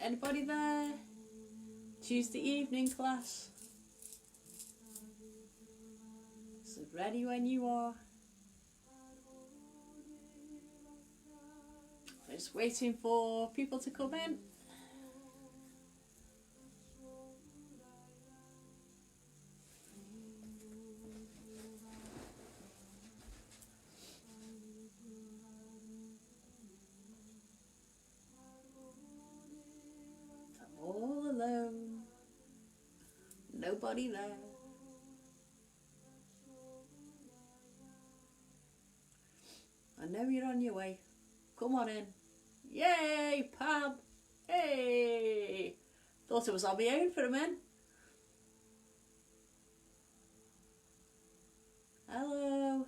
Anybody there? Tuesday evening class. So ready when you are. Just waiting for people to come in. I'm all alone. Nobody there. I know you're on your way. Come on in. Yay, Pam! Hey! Thought it was on my own for a minute. Hello.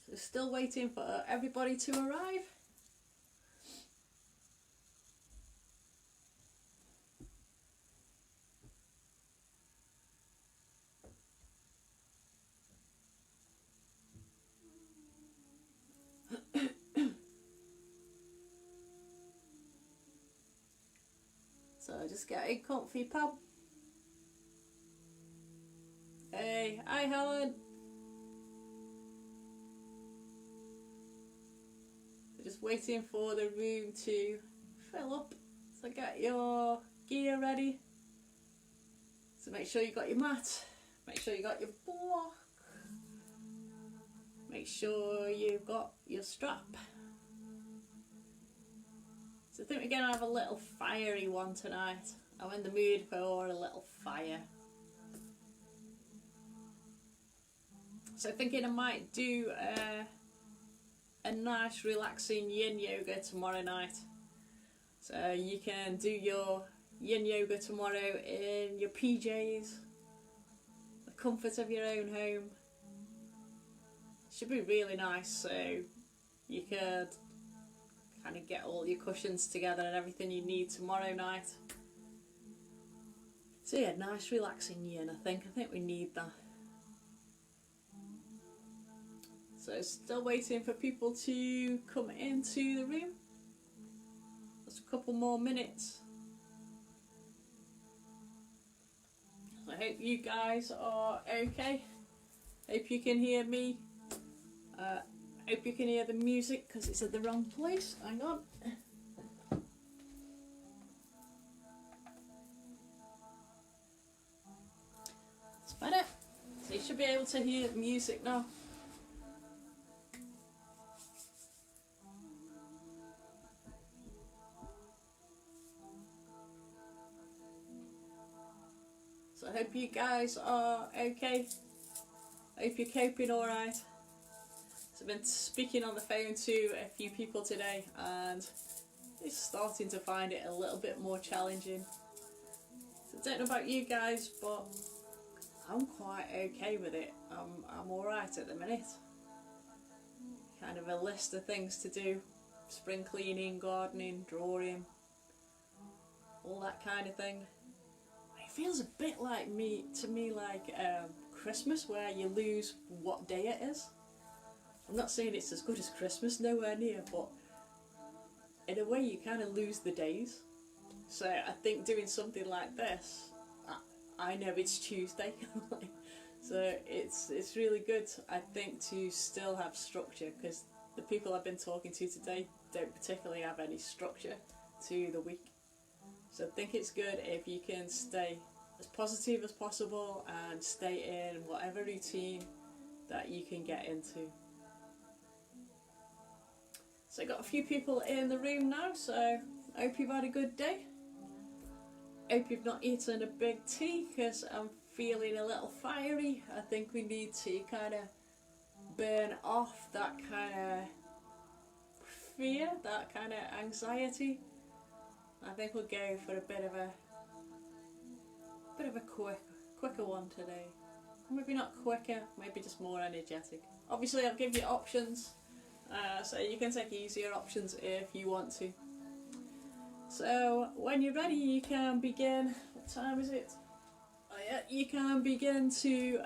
So still waiting for everybody to arrive. So just getting comfy, Pam. Hey, hi Helen. Just waiting for the room to fill up. So get your gear ready. So make sure you got your mat. Make sure you got your block. Make sure you've got your strap. So I think we're going to have a little fiery one tonight. I'm in the mood for a little fire. So thinking I might do a nice relaxing yin yoga tomorrow night. So you can do your yin yoga tomorrow in your PJs, the comfort of your own home. Should be really nice, so you could kind of get all your cushions together and everything you need tomorrow night. So yeah, nice relaxing yin, I think we need that. So still waiting for people to come into the room. Just a couple more minutes. I hope you guys are okay. Hope you can hear me. Hope you can hear the music because it's at the wrong place. Hang on. It's better. So you should be able to hear the music now. So I hope you guys are okay. I hope you're coping alright. So I've been speaking on the phone to a few people today and it's starting to find it a little bit more challenging. So I don't know about you guys, but I'm quite okay with it. I'm alright at the minute. Kind of a list of things to do. Spring cleaning, gardening, drawing, all that kind of thing. It feels a bit like Christmas, where you lose what day it is. I'm not saying it's as good as Christmas, nowhere near, but in a way you kind of lose the days. So I think doing something like this, I know it's Tuesday, so it's really good, I think, to still have structure, because the people I've been talking to today don't particularly have any structure to the week. So I think it's good if you can stay as positive as possible and stay in whatever routine that you can get into. So I got a few people in the room now, so I hope you've had a good day. Hope you've not eaten a big tea because I'm feeling a little fiery. I think we need to kind of burn off that kind of fear, that kind of anxiety. I think we'll go for a bit of a quicker one today. Maybe not quicker, maybe just more energetic. Obviously I'll give you options, so you can take easier options if you want to. So when you're ready you can begin. What time is it? Oh yeah, you can begin to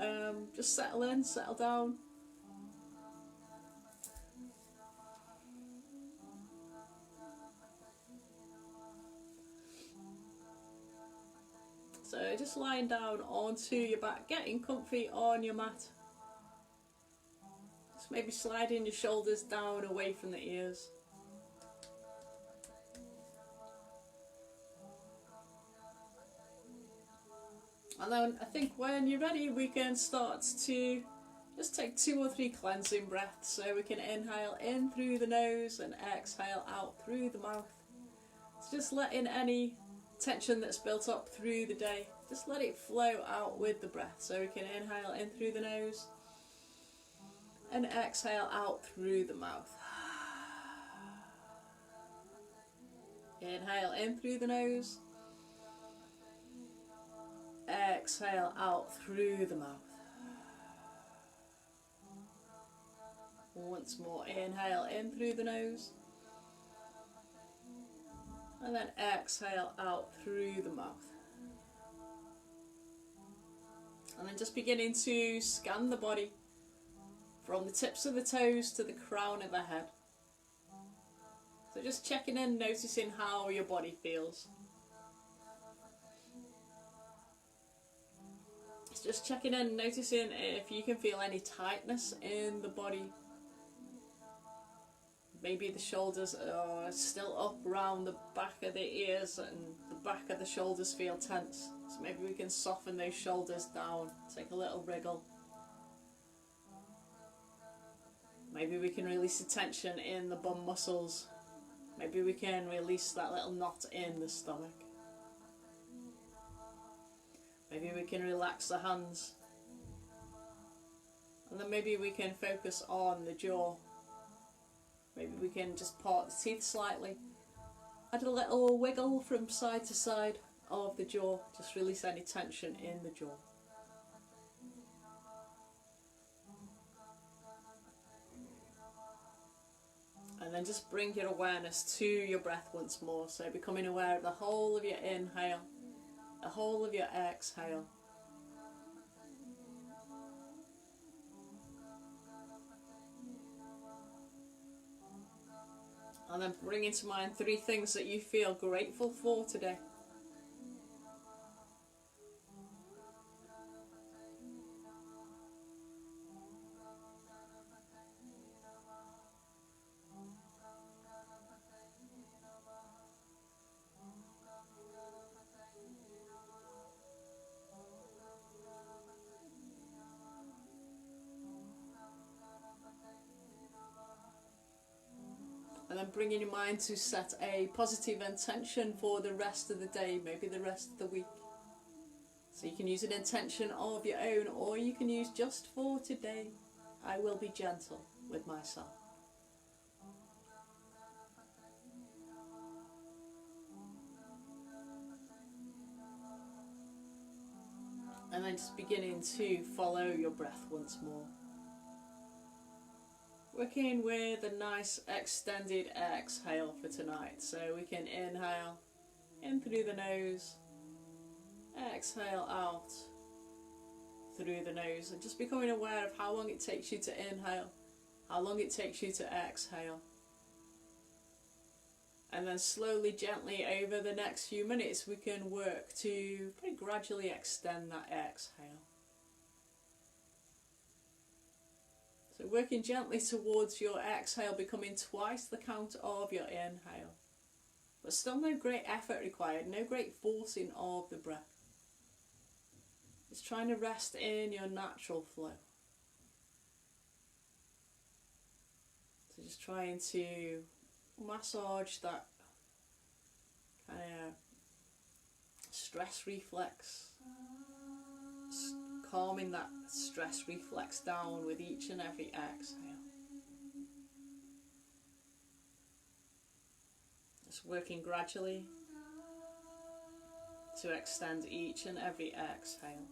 just settle in, settle down. So just lying down onto your back, getting comfy on your mat. Just maybe sliding your shoulders down away from the ears. And then I think when you're ready, we can start to just take 2 or 3 cleansing breaths. So we can inhale in through the nose and exhale out through the mouth. So just letting any tension that's built up through the day, just let it flow out with the breath. So we can inhale in through the nose and exhale out through the mouth. Inhale in through the nose. Exhale out through the mouth. Once more, inhale in through the nose. And then exhale out through the mouth. And then just beginning to scan the body from the tips of the toes to the crown of the head. So just checking in, noticing how your body feels. Just checking in, noticing if you can feel any tightness in the body. Maybe the shoulders are still up around the back of the ears and the back of the shoulders feel tense. So maybe we can soften those shoulders down, take a little wriggle. Maybe we can release the tension in the bum muscles. Maybe we can release that little knot in the stomach. Maybe we can relax the hands. And then maybe we can focus on the jaw. Maybe we can just part the teeth slightly. Add a little wiggle from side to side of the jaw. Just release any tension in the jaw. And then just bring your awareness to your breath once more. So becoming aware of the whole of your inhale, the whole of your exhale. And then bring into mind 3 things that you feel grateful for today. And then bringing your mind to set a positive intention for the rest of the day, maybe the rest of the week. So you can use an intention of your own, or you can use just for today. I will be gentle with myself. And then just beginning to follow your breath once more. Working with a nice extended exhale for tonight. So we can inhale in through the nose, exhale out through the nose, and just becoming aware of how long it takes you to inhale, how long it takes you to exhale. And then slowly, gently over the next few minutes, we can work to pretty gradually extend that exhale. So working gently towards your exhale, becoming twice the count of your inhale. But still no great effort required, no great forcing of the breath. It's trying to rest in your natural flow. So just trying to massage that kind of stress reflex, calming that stress reflex down with each and every exhale. Just working gradually to extend each and every exhale.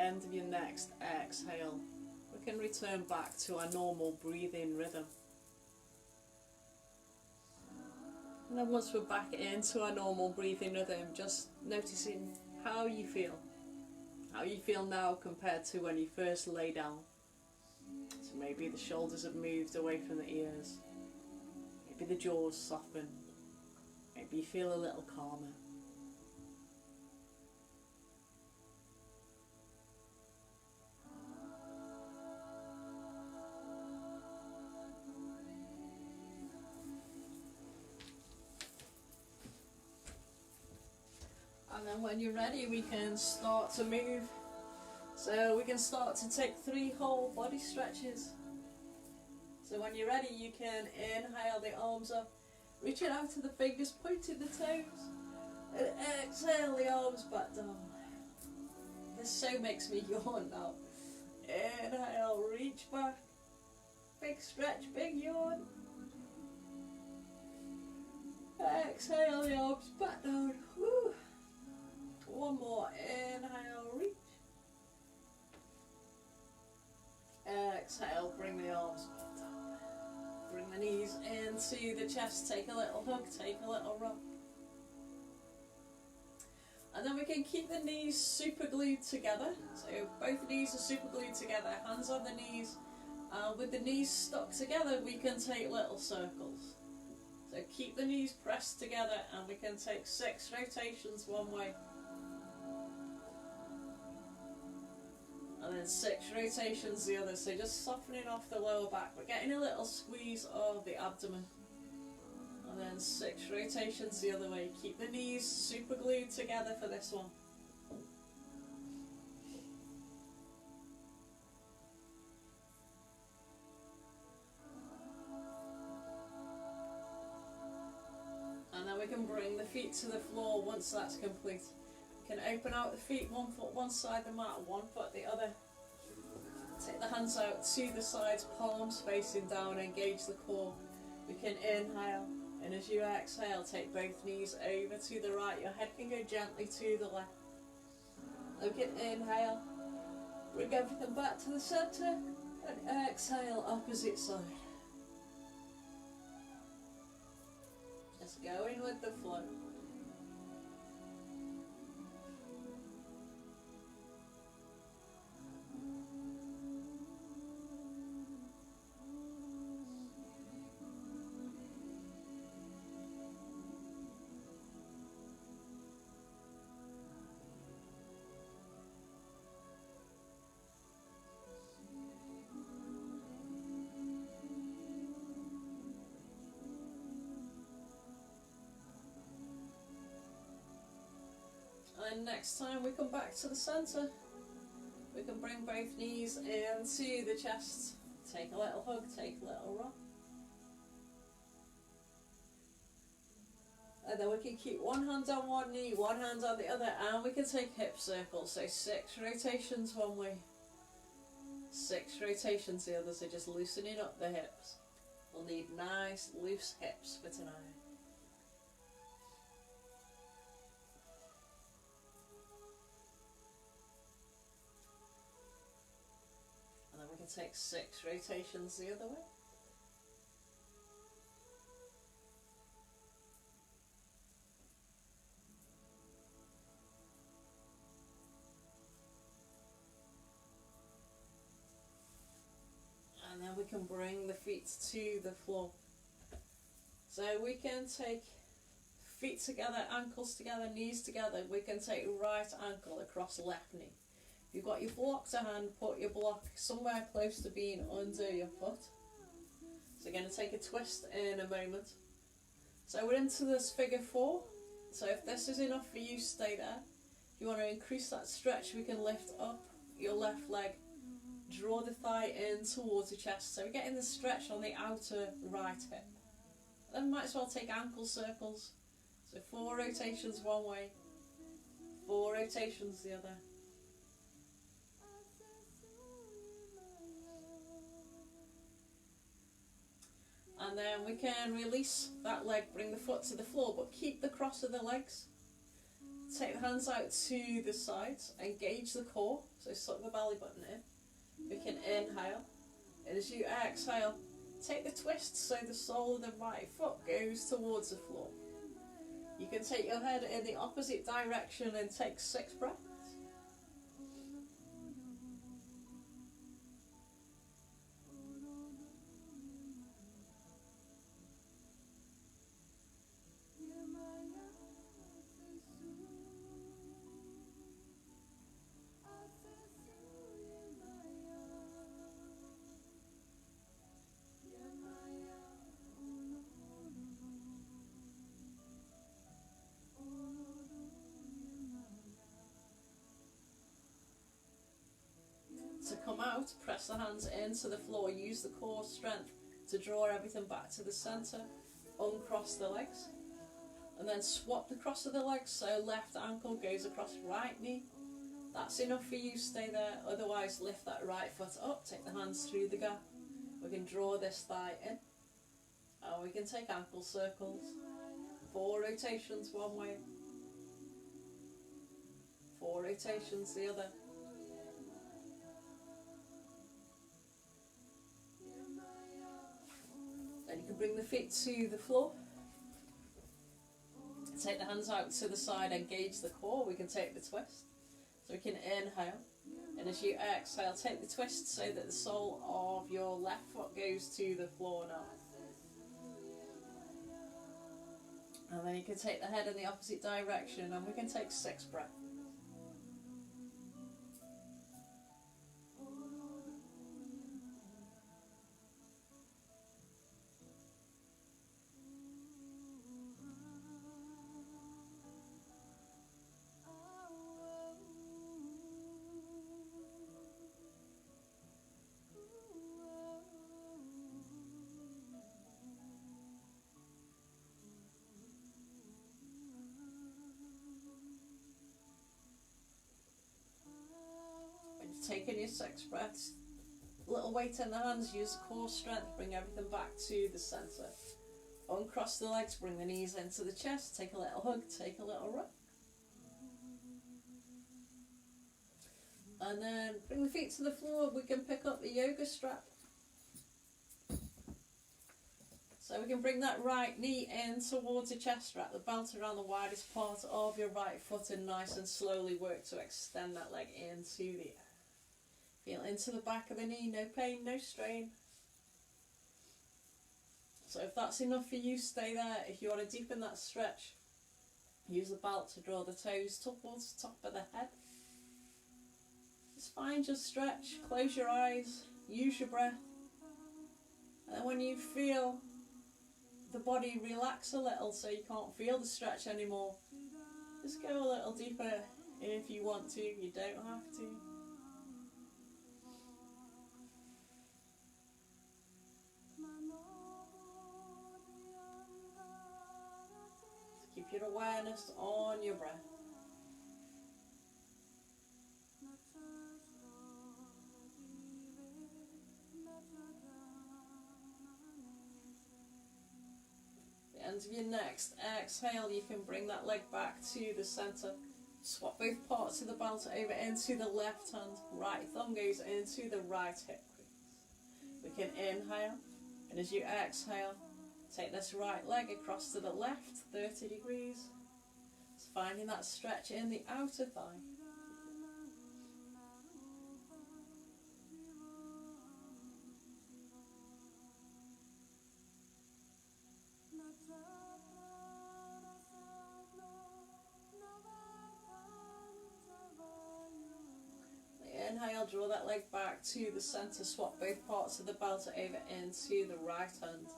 end of your next exhale, we can return back to our normal breathing rhythm. And then once we're back into our normal breathing rhythm, just noticing how you feel. How you feel now compared to when you first lay down. So maybe the shoulders have moved away from the ears. Maybe the jaws softened. Maybe you feel a little calmer. And then when you're ready, we can start to move. So we can start to take 3 whole body stretches. So when you're ready, you can inhale the arms up, reaching out to the fingers, pointing the toes, and exhale the arms back down. This so makes me yawn now. Inhale, reach back, big stretch, big yawn. Exhale the arms back down. Whew. One more, inhale, reach. Exhale, bring the arms back down. Bring the knees into the chest, take a little hug, take a little rock. And then we can keep the knees super glued together. So both knees are super glued together, hands on the knees. With the knees stuck together, we can take little circles. So keep the knees pressed together and we can take 6 rotations one way. And then 6 rotations the other, so just softening off the lower back. We're getting a little squeeze of the abdomen. And then 6 rotations the other way. Keep the knees super glued together for this one. And then we can bring the feet to the floor once that's complete. Can open out the feet, 1 foot one side the mat, 1 foot the other. Take the hands out to the sides, palms facing down, engage the core. We can inhale, and as you exhale, take both knees over to the right. Your head can go gently to the left. We can inhale, bring everything back to the centre, and exhale, opposite side. Just going with the flow. And next time we come back to the centre, we can bring both knees into the chest. Take a little hug, take a little rock. And then we can keep one hand on one knee, one hand on the other, and we can take hip circles. So 6 rotations one way, 6 rotations the other, so just loosening up the hips. We'll need nice loose hips for tonight. Take 6 rotations the other way. And then we can bring the feet to the floor. So we can take feet together, ankles together, knees together. We can take right ankle across left knee. If you've got your block to hand, put your block somewhere close to being under your foot. So you're going to take a twist in a moment. So we're into this figure 4. So if this is enough for you, stay there. If you want to increase that stretch, we can lift up your left leg. Draw the thigh in towards the chest. So we're getting the stretch on the outer right hip. Then might as well take ankle circles. So 4 rotations one way, 4 rotations the other. And then we can release that leg, bring the foot to the floor, but keep the cross of the legs. Take the hands out to the sides, engage the core, so suck the belly button in. We can inhale, and as you exhale, take the twist so the sole of the right foot goes towards the floor. You can take your head in the opposite direction and take 6 breaths. To come out, press the hands into the floor, use the core strength to draw everything back to the centre, uncross the legs, and then swap the cross of the legs, so left ankle goes across right knee. That's enough for you, stay there, otherwise lift that right foot up, take the hands through the gap. We can draw this thigh in, and we can take ankle circles, 4 rotations one way, 4 rotations the other. Then you can bring the feet to the floor. Take the hands out to the side, engage the core. We can take the twist. So we can inhale. And as you exhale, take the twist so that the sole of your left foot goes to the floor now. And then you can take the head in the opposite direction, and we can take 6 breaths. Taking your 6 breaths, little weight in the hands, use the core strength, bring everything back to the centre. Uncross the legs, bring the knees into the chest, take a little hug, take a little run. And then bring the feet to the floor, we can pick up the yoga strap. So we can bring that right knee in towards the chest, wrap the belt around the widest part of your right foot and nice and slowly work to extend that leg into the air. Feel into the back of the knee, no pain, no strain. So if that's enough for you, stay there. If you want to deepen that stretch, use the belt to draw the toes towards the top of the head. It's fine, just stretch, close your eyes, use your breath. And when you feel the body relax a little so you can't feel the stretch anymore, just go a little deeper if you want to, you don't have to. Keep your awareness on your breath. The end of your next exhale, you can bring that leg back to the centre. Swap both parts of the belt over into the left hand. Right thumb goes into the right hip crease. We can inhale, and as you exhale, take this right leg across to the left, 30 degrees. Just finding that stretch in the outer thigh. Inhale, draw that leg back to the centre, swap both parts of the belt over into the right hand.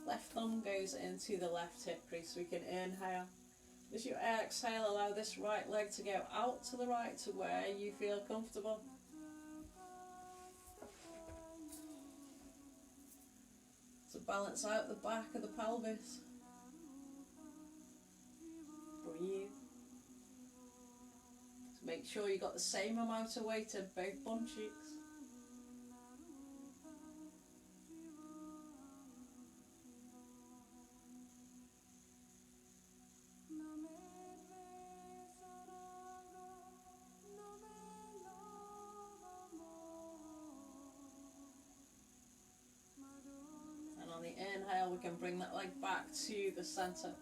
Left thumb goes into the left hip crease. We can inhale. As you exhale, allow this right leg to go out to the right to where you feel comfortable. To balance out the back of the pelvis. Breathe. Make sure you got the same amount of weight in both bum cheeks. we can bring that leg back to the centre.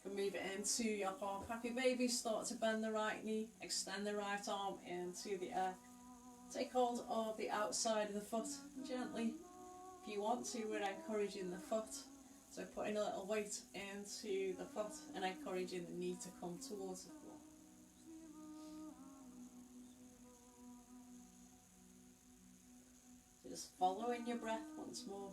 You can move it into your half happy baby. Start to bend the right knee, extend the right arm into the air. Take hold of the outside of the foot gently. If you want to, we're encouraging the foot. So putting a little weight into the foot and encouraging the knee to come towards the floor. So just following your breath once more.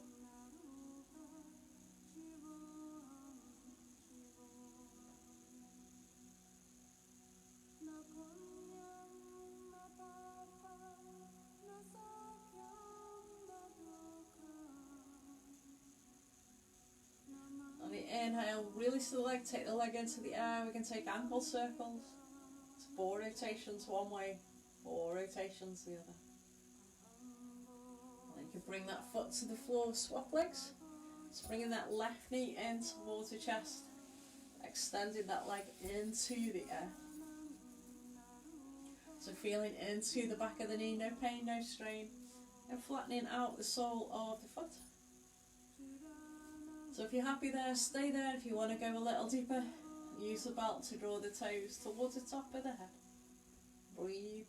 On the inhale, release the leg, take the leg into the air. We can take ankle circles. It's 4 rotations one way, 4 rotations the other. And you can bring that foot to the floor, swap legs. Just bringing that left knee in towards the chest, extending that leg into the air. So feeling into the back of the knee, no pain, no strain, and flattening out the sole of the foot. So if you're happy there, stay there. If you want to go a little deeper, use the belt to draw the toes towards the top of the head. Breathe.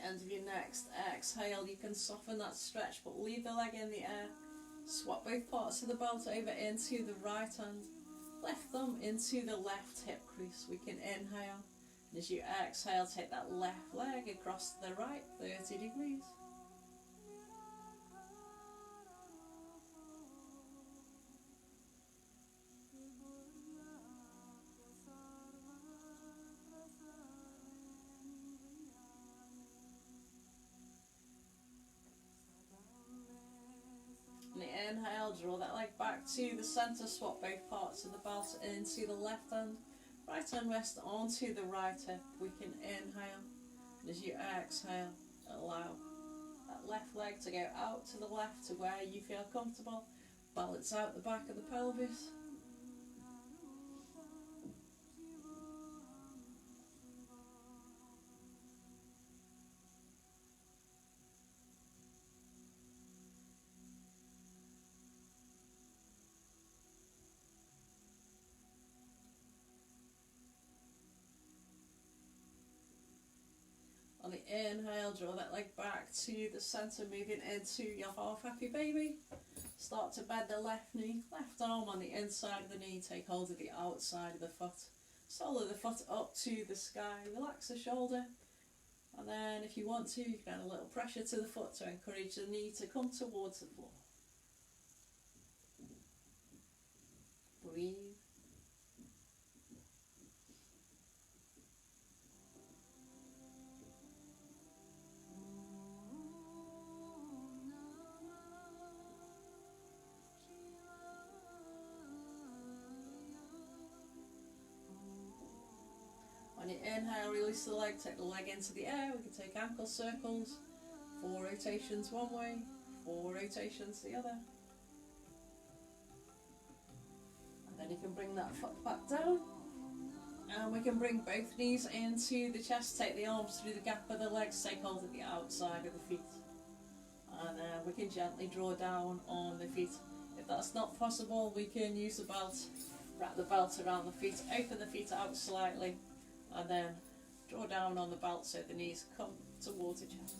End of your next exhale, you can soften that stretch but leave the leg in the air. Swap both parts of the belt over into the right hand, left thumb into the left hip crease. We can inhale, and as you exhale, take that left leg across to the right 30 degrees. Inhale, draw that leg back to the centre, swap both parts of the belt into the left hand, right hand rest onto the right hip. We can inhale, and as you exhale, allow that left leg to go out to the left to where you feel comfortable. Balance out the back of the pelvis. On the inhale, draw that leg back to the centre, moving into your half happy baby. Start to bend the left knee, left arm on the inside of the knee, take hold of the outside of the foot. Sole of the foot up to the sky, relax the shoulder. And then if you want to, you can add a little pressure to the foot to encourage the knee to come towards the floor. Breathe. On your inhale, release the leg, take the leg into the air. We can take ankle circles, 4 rotations one way, 4 rotations the other. And then you can bring that foot back down. And we can bring both knees into the chest, take the arms through the gap of the legs, take hold of the outside of the feet. And we can gently draw down on the feet. If that's not possible, we can use the belt, wrap the belt around the feet, open the feet out slightly, and then draw down on the belt so the knees come towards the chest.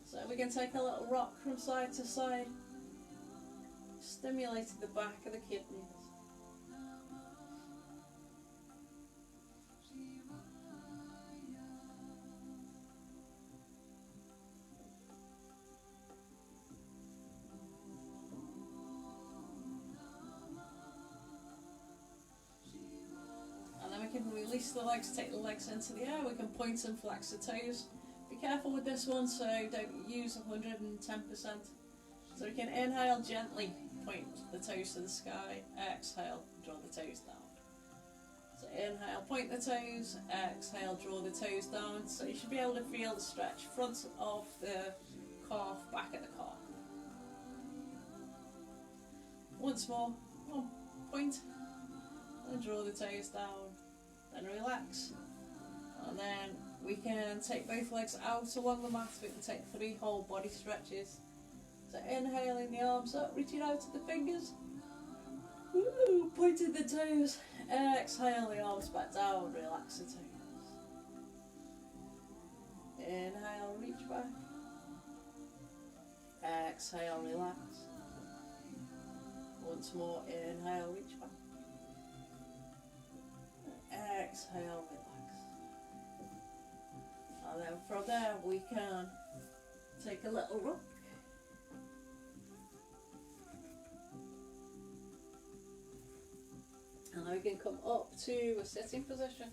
So we can take a little rock from side to side, stimulating the back of the kidneys. release the legs, take the legs into the air. We can point and flex the toes. Be careful with this one, so don't use 110%. So we can inhale, gently point the toes to the sky, exhale, draw the toes down. So inhale, point the toes, exhale, draw the toes down. So you should be able to feel the stretch front of the calf, back of the calf. Once more, point and draw the toes down, then relax. And then we can take both legs out along the mat. We can take 3 whole body stretches. So inhaling the arms up, reaching out to the fingers. Woo, pointing the toes. Exhale the arms back down, relax the toes. Inhale, reach back. Exhale, relax. Once more, inhale, reach back. Exhale, relax. And then from there we can take a little rock. And then we can come up to a sitting position.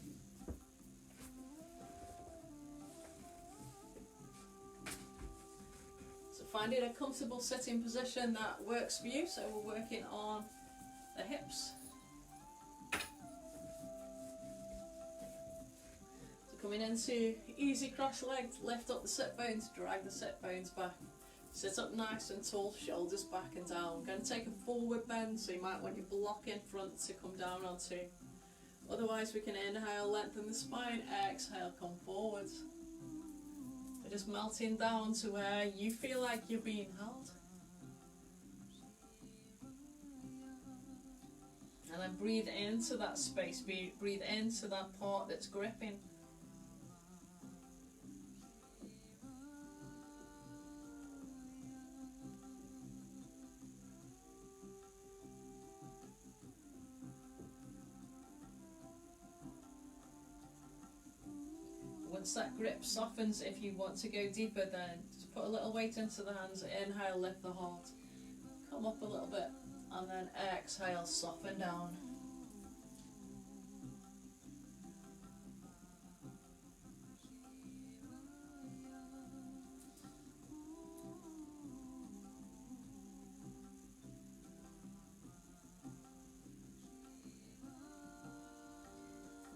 So finding a comfortable sitting position that works for you. So we're working on the hips. So coming into easy cross legs, lift up the sit bones, drag the sit bones back. Sit up nice and tall, shoulders back and down. I'm going to take a forward bend, so you might want your block in front to come down onto. Otherwise we can inhale, lengthen the spine, exhale, come forwards. We're just melting down to where you feel like you're being held. And then breathe into that space, breathe into that part that's gripping. Once that grip softens, if you want to go deeper, then just put a little weight into the hands. Inhale, lift the heart, come up a little bit, and then exhale, soften down.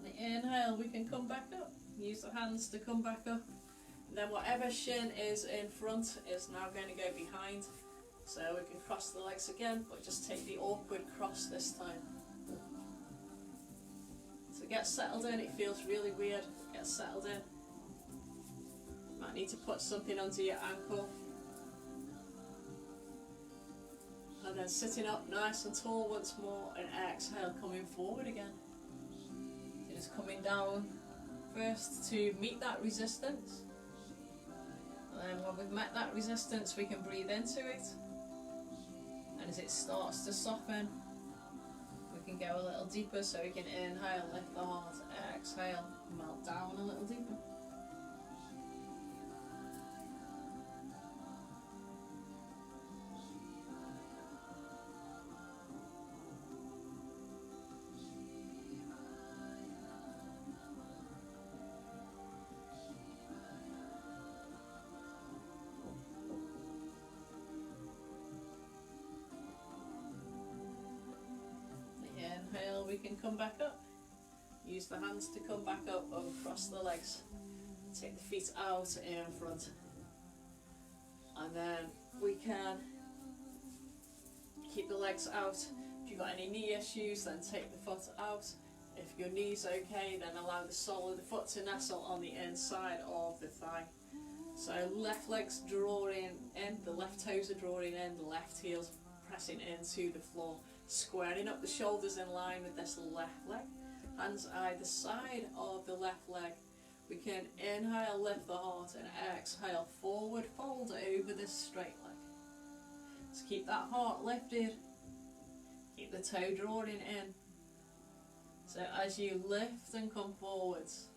The inhale, we can come back up. Use the hands to come back up. And then whatever shin is in front is now going to go behind. So we can cross the legs again, but just take the awkward cross this time. So get settled in. It feels really weird. Get settled in. Might need to put something under your ankle. And then sitting up nice and tall once more, and exhale, coming forward again. So just coming down first to meet that resistance, and then when we've met that resistance we can breathe into it, and as it starts to soften we can go a little deeper, so we can inhale, lift the heart, exhale, melt down a little deeper. Inhale, we can come back up. Use the hands to come back up and cross the legs. Take the feet out in front. And then we can keep the legs out. If you've got any knee issues, then take the foot out. If your knee's okay, then allow the sole of the foot to nestle on the inside of the thigh. So left leg's drawing in, the left toes are drawing in, the left heel's pressing into the floor. Squaring up the shoulders in line with this left leg. Hands either side of the left leg. We can inhale, lift the heart, and exhale, forward fold over this straight leg. So keep that heart lifted. Keep the toe drawing in. So as you lift and come forwards,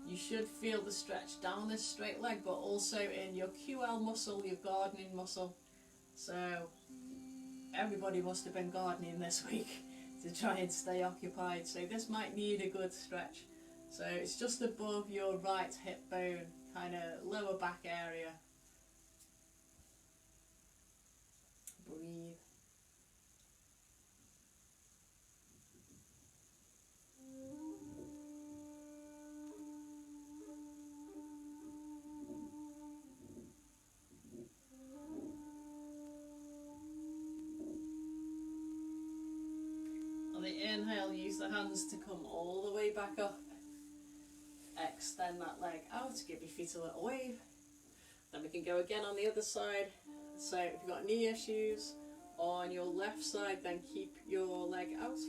you should feel the stretch down this straight leg, but also in your QL muscle, your gardening muscle. So everybody must have been gardening this week. to try and stay occupied. So this might need a good stretch. So it's just above your right hip bone, kind of lower back area. Breathe. On the inhale, use the hands to come all the way back up. Extend that leg out, give your feet a little wave. Then we can go again on the other side. So if you've got knee issues on your left side, then keep your leg out.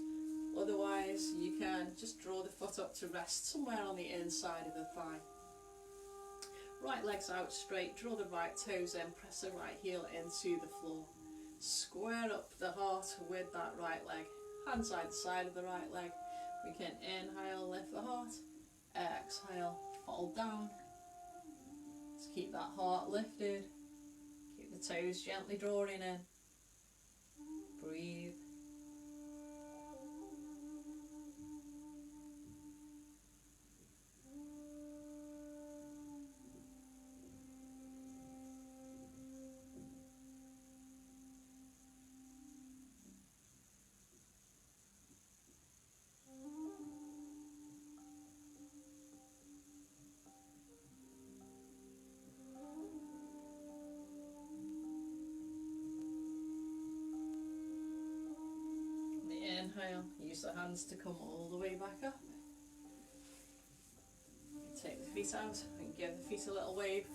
Otherwise, you can just draw the foot up to rest somewhere on the inside of the thigh. Right leg's out straight, draw the right toes in, press the right heel into the floor. Square up the heart with that right leg. Hands either side of the right leg. We can inhale, lift the heart. Exhale, fall down. Just keep that heart lifted. Keep the toes gently drawing in. Breathe. Inhale, use the hands to come all the way back up. Take the feet out and give the feet a little wave.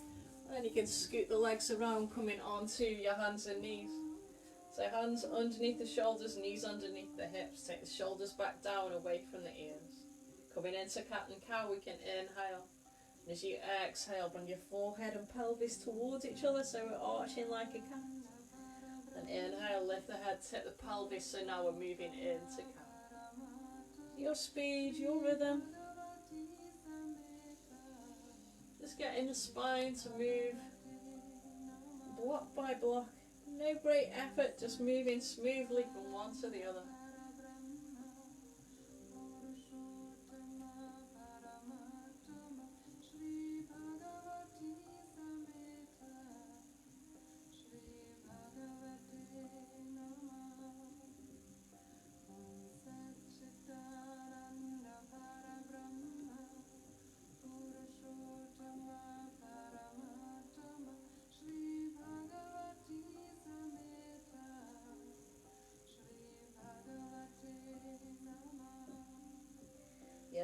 And then you can scoot the legs around, coming onto your hands and knees. So hands underneath the shoulders, knees underneath the hips. Take the shoulders back down, away from the ears. Coming into cat and cow, we can inhale. And as you exhale, bring your forehead and pelvis towards each other, so we're arching like a cat. And inhale, lift the head, tip the pelvis, so now we're moving into cat. Your speed, your rhythm. Just getting the spine to move block by block. No great effort, just moving smoothly from one to the other.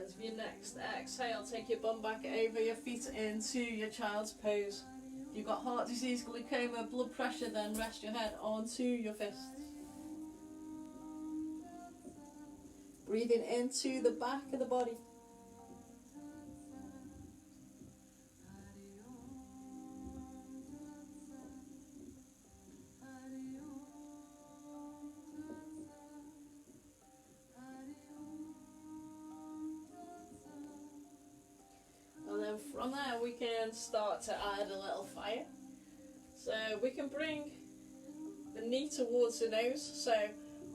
As for your next exhale, take your bum back over your feet into your child's pose. If you've got heart disease, glaucoma, blood pressure, then rest your head onto your fists. Breathing into the back of the body. From there we can start to add a little fire. So we can bring the knee towards the nose. So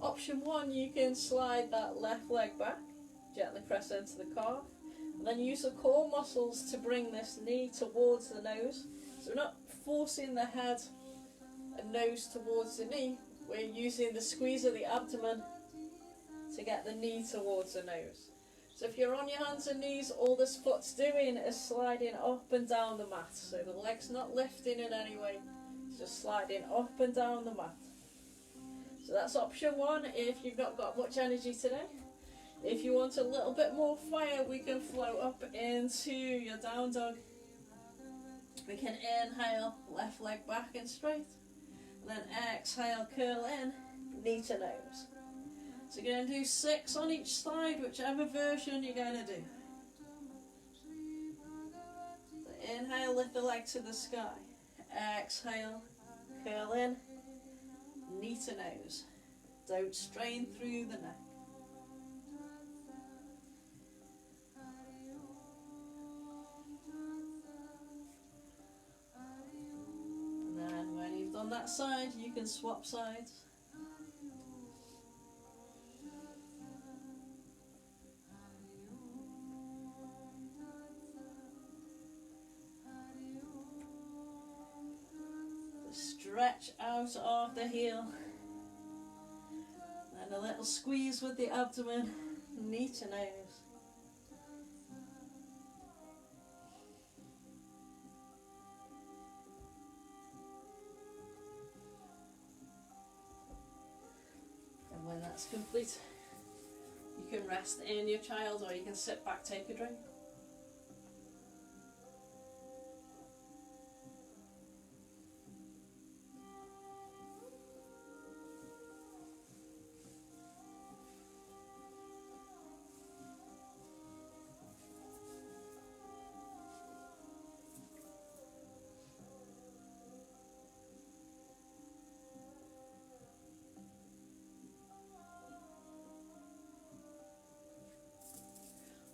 option one, you can slide that left leg back, gently press into the calf, and then use the core muscles to bring this knee towards the nose. So we're not forcing the head and nose towards the knee, we're using the squeeze of the abdomen to get the knee towards the nose. So if you're on your hands and knees, all this foot's doing is sliding up and down the mat. So the leg's not lifting in any way, it's just sliding up and down the mat. So that's option one if you've not got much energy today. If you want a little bit more fire, we can float up into your down dog. We can inhale, left leg back and straight. And then exhale, curl in, knee to nose. So you're going to do 6 on each side, whichever version you're going to do. So inhale, lift the leg to the sky. Exhale, curl in, knee to nose. Don't strain through the neck. And then when you've done that side, you can swap sides. stretch out of the heel. And a little squeeze with the abdomen, knee to nose. And when that's complete, you can rest in your child, or you can sit back, take a drink.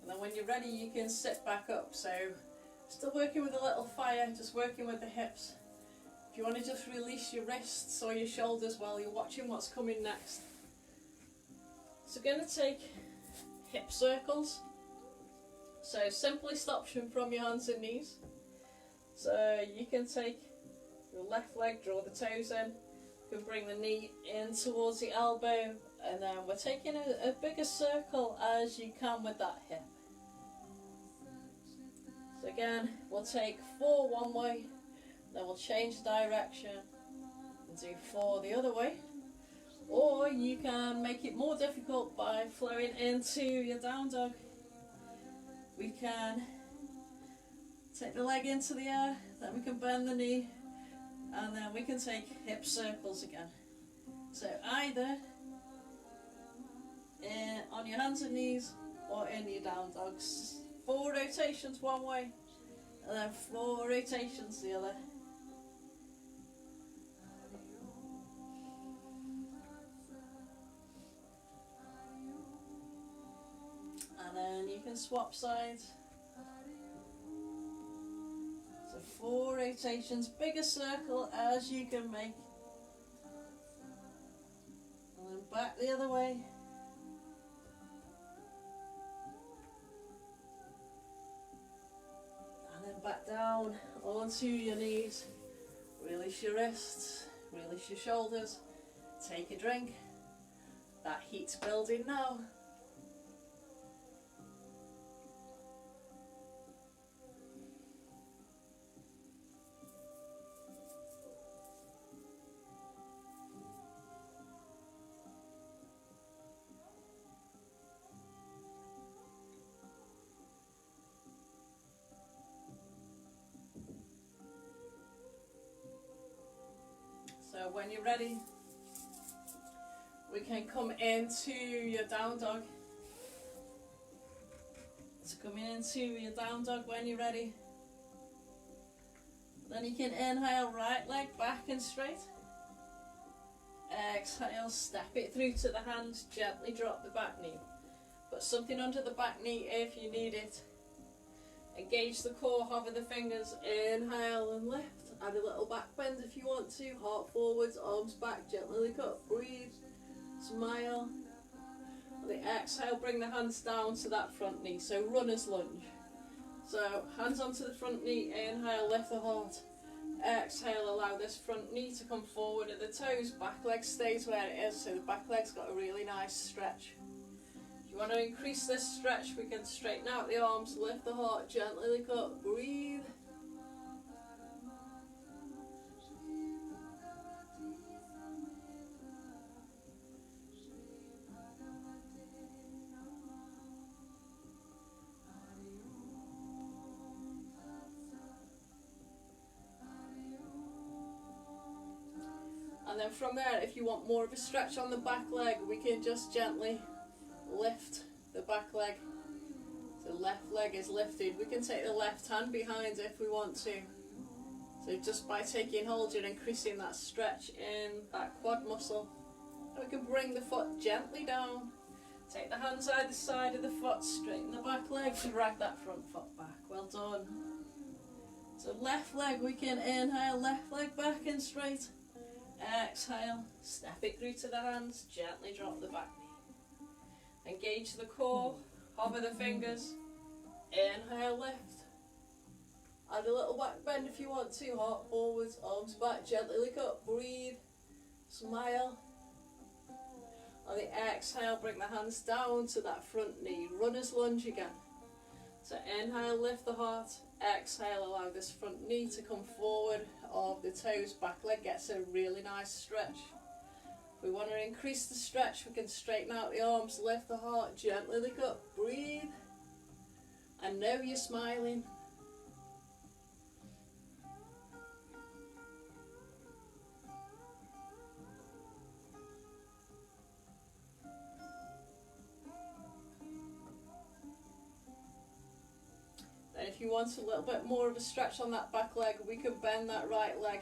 And then when you're ready, you can sit back up. So still working with a little fire, just working with the hips. If you want to just release your wrists or your shoulders while you're watching what's coming next. So we're going to take hip circles. So simply stop from your hands and knees. So you can take your left leg, draw the toes in. You can bring the knee in towards the elbow. And then we're taking a bigger circle as you can with that hip. So again, we'll take 4 one way, then we'll change direction and do 4 the other way. Or you can make it more difficult by flowing into your down dog. We can take the leg into the air, then we can bend the knee, and then we can take hip circles again. So either on your hands and knees or in your down dogs. 4 rotations one way and then 4 rotations the other. And then you can swap sides. So 4 rotations, bigger circle as you can make. And then back the other way. Back down onto your knees, release your wrists, release your shoulders, take a drink. That heat's building now. So when you're ready, we can come into your down dog. So coming into your down dog when you're ready. Then you can inhale, right leg back and straight. Exhale, step it through to the hands, gently drop the back knee. Put something under the back knee if you need it. Engage the core, hover the fingers, inhale and lift. Add a little back bend if you want to. Heart forwards, arms back, gently look up, breathe, smile. On the exhale, bring the hands down to that front knee. So runner's lunge. So hands onto the front knee, inhale, lift the heart. Exhale, allow this front knee to come forward at the toes. Back leg stays where it is, so the back leg's got a really nice stretch. If you want to increase this stretch, we can straighten out the arms, lift the heart, gently look up, breathe. And then from there, if you want more of a stretch on the back leg, we can just gently lift the back leg. The left leg is lifted. We can take the left hand behind if we want to. So just by taking hold, you're increasing that stretch in that quad muscle. And we can bring the foot gently down. Take the hands either side of the foot, straighten the back leg, drag that front foot back. Well done. So left leg, we can inhale, left leg back and straight. Exhale, step it through to the hands, gently drop the back knee. Engage the core, hover the fingers, inhale, lift. Add a little back bend if you want to. Heart forwards, arms back, gently look up, breathe, smile. On the exhale, bring the hands down to that front knee. Runner's lunge again. So inhale, lift the heart. Exhale, allow this front knee to come forward of the toes. Back leg gets a really nice stretch. If we want to increase the stretch, we can straighten out the arms, lift the heart, gently look up, breathe. And know you're smiling. And if you want a little bit more of a stretch on that back leg, we can bend that right leg.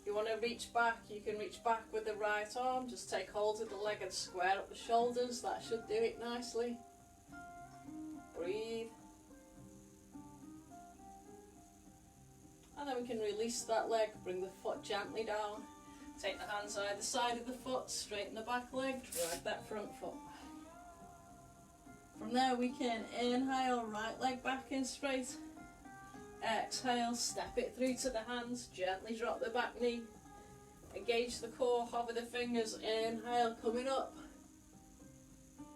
If you want to reach back, you can reach back with the right arm. Just take hold of the leg and square up the shoulders. That should do it nicely. Breathe. And then we can release that leg, bring the foot gently down. Take the hands either side of the foot, straighten the back leg, drag that front foot. From there we can inhale, right leg back in straight. Exhale, step it through to the hands, gently drop the back knee. Engage the core, hover the fingers, inhale, coming up.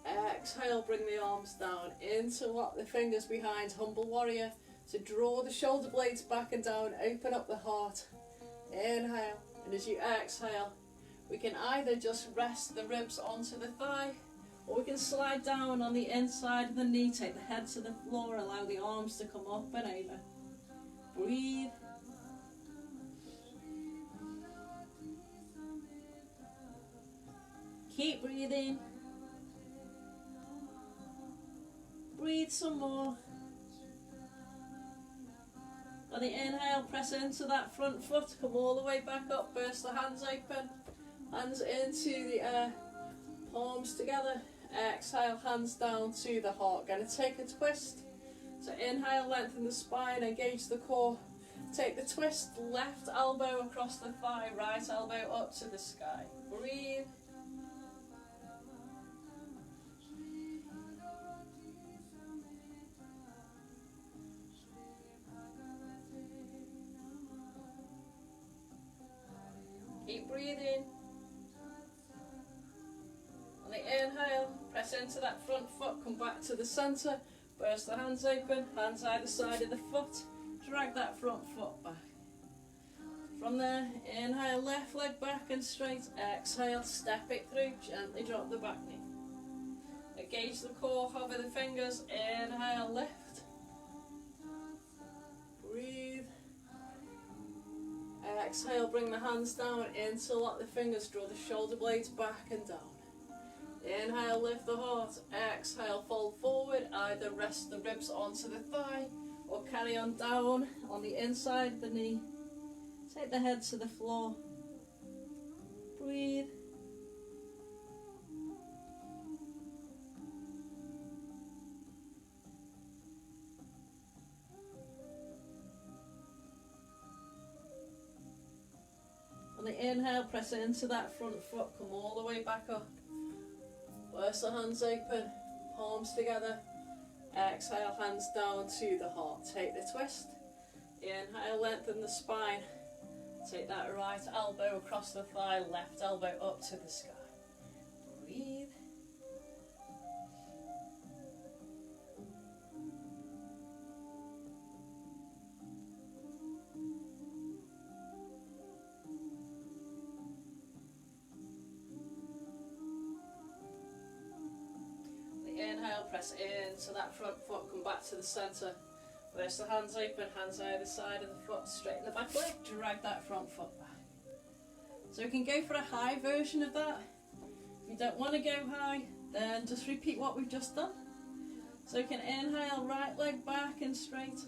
Exhale, bring the arms down, interlock the fingers behind, humble warrior. So draw the shoulder blades back and down, open up the heart. Inhale, and as you exhale, we can either just rest the ribs onto the thigh, or we can slide down on the inside of the knee, take the head to the floor, allow the arms to come up and over. Breathe. Keep breathing. Breathe some more. On the inhale, press into that front foot, come all the way back up, burst the hands open, hands into the air, palms together. Exhale, hands down to the heart. Gonna take a twist. So inhale, lengthen the spine, engage the core. Take the twist, left elbow across the thigh, right elbow up to the sky. Breathe. Keep breathing. On the inhale, press into that front foot, come back to the centre, burst the hands open, hands either side of the foot, drag that front foot back. From there, inhale, left leg back and straight, exhale, step it through, gently drop the back knee. Engage the core, hover the fingers, inhale, lift. Breathe. Exhale, bring the hands down, interlock the fingers, draw the shoulder blades back and down. Inhale, lift the heart. Exhale, fold forward. Either rest the ribs onto the thigh or carry on down on the inside of the knee. Take the head to the floor. Breathe. On the inhale, press it into that front foot, come all the way back up. Burst the hands open, palms together. Exhale, hands down to the heart. Take the twist. Inhale, lengthen the spine. Take that right elbow across the thigh, left elbow up to the sky. Breathe. Inhale, press into that front foot, come back to the centre. Burst the hands open, hands either side of the foot, straighten the back leg, drag that front foot back. So we can go for a high version of that. If you don't want to go high, then just repeat what we've just done. So we can inhale, right leg back and straight.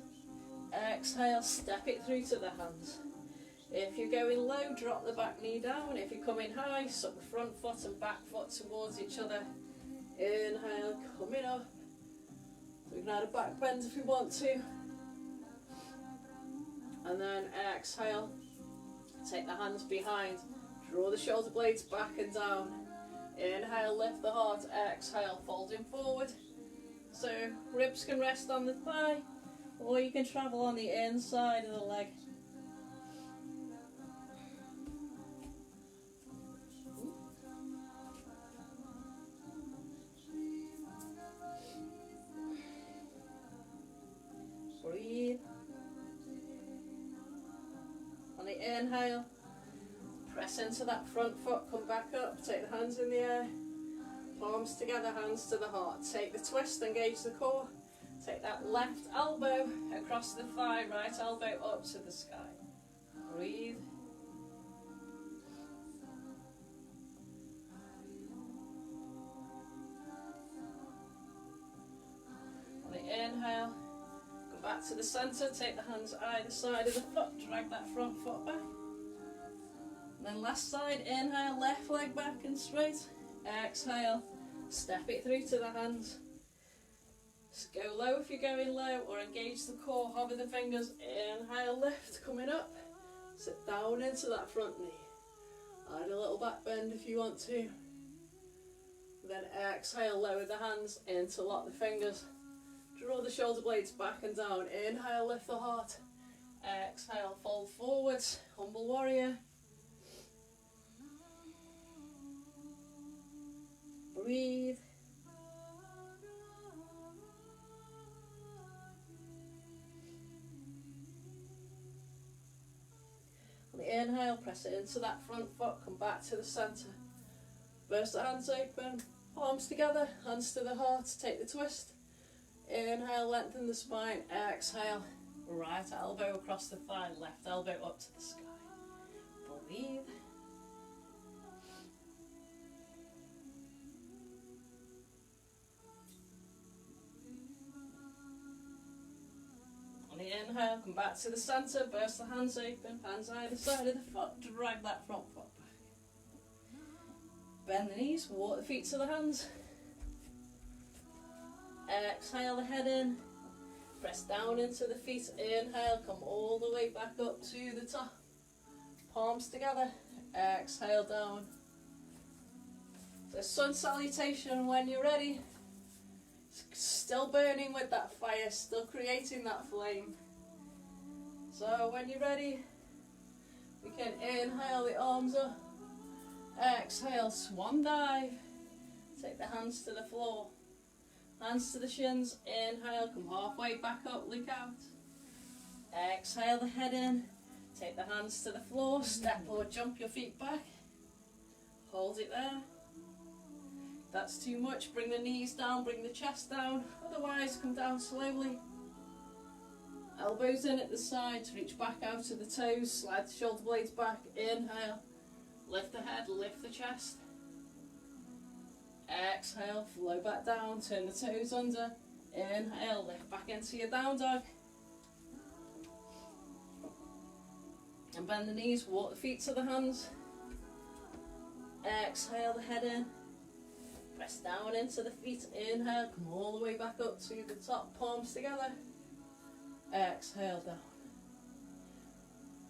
Exhale, step it through to the hands. If you're going low, drop the back knee down. If you're coming high, suck the front foot and back foot towards each other. Inhale, coming up. So we can add a back bend if we want to. And then exhale. Take the hands behind. Draw the shoulder blades back and down. Inhale, lift the heart. Exhale, folding forward. So ribs can rest on the thigh, or you can travel on the inside of the leg. Breathe. On the inhale, press into that front foot, come back up, take the hands in the air, palms together, hands to the heart. Take the twist, engage the core. Take that left elbow across the thigh, right elbow up to the sky. Breathe. On the inhale, come back to the centre, take the hands either side of the foot, drag that front foot back. And then last side, inhale, left leg back and straight. Exhale, step it through to the hands. Just go low if you're going low, or engage the core, hover the fingers. Inhale, lift, coming up. Sit down into that front knee. Add a little back bend if you want to. Then exhale, lower the hands, interlock the fingers. Draw the shoulder blades back and down. Inhale, lift the heart. Exhale, fold forwards, humble warrior. Breathe. On the inhale, press it into that front foot, come back to the centre. Burst the hands open, palms together, hands to the heart, take the twist. Inhale, lengthen the spine. Exhale, right elbow across the thigh, left elbow up to the sky. Breathe. On the inhale, come back to the centre, burst the hands open, hands either side of the foot, drag that front foot back. Bend the knees, walk the feet to the hands. Exhale the head in, press down into the feet, inhale, come all the way back up to the top. Palms together, exhale down. So sun salutation when you're ready. Still burning with that fire, still creating that flame. So when you're ready, we can inhale the arms up, exhale, swan dive. Take the hands to the floor, hands to the shins, inhale, come halfway back up, look out. Exhale the head in, take the hands to the floor, step or jump your feet back. Hold it there. If that's too much, bring the knees down, bring the chest down, otherwise come down slowly. Elbows in at the sides, reach back out to the toes, slide the shoulder blades back, inhale, lift the head, lift the chest. Exhale, flow back down, turn the toes under, inhale, lift back into your down dog. And bend the knees, walk the feet to the hands. Exhale the head in. Press down into the feet, inhale, come all the way back up to the top, palms together. Exhale down.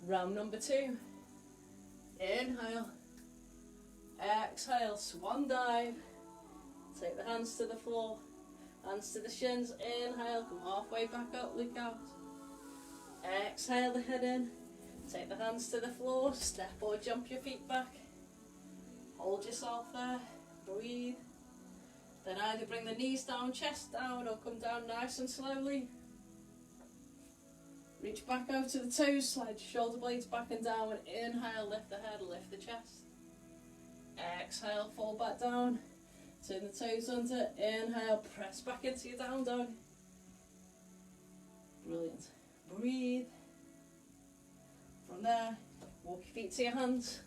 Round number 2. Inhale. Exhale, swan dive. Take the hands to the floor, hands to the shins, inhale, come halfway back up, look out. Exhale the head in, take the hands to the floor, step or jump your feet back. Hold yourself there, breathe. Then either bring the knees down, chest down, or come down nice and slowly. Reach back out to the toes, slide your shoulder blades back and down. Inhale, lift the head, lift the chest. Exhale, fall back down. Turn the toes under, inhale, press back into your down dog. Brilliant. Breathe. From there, walk your feet to your hands.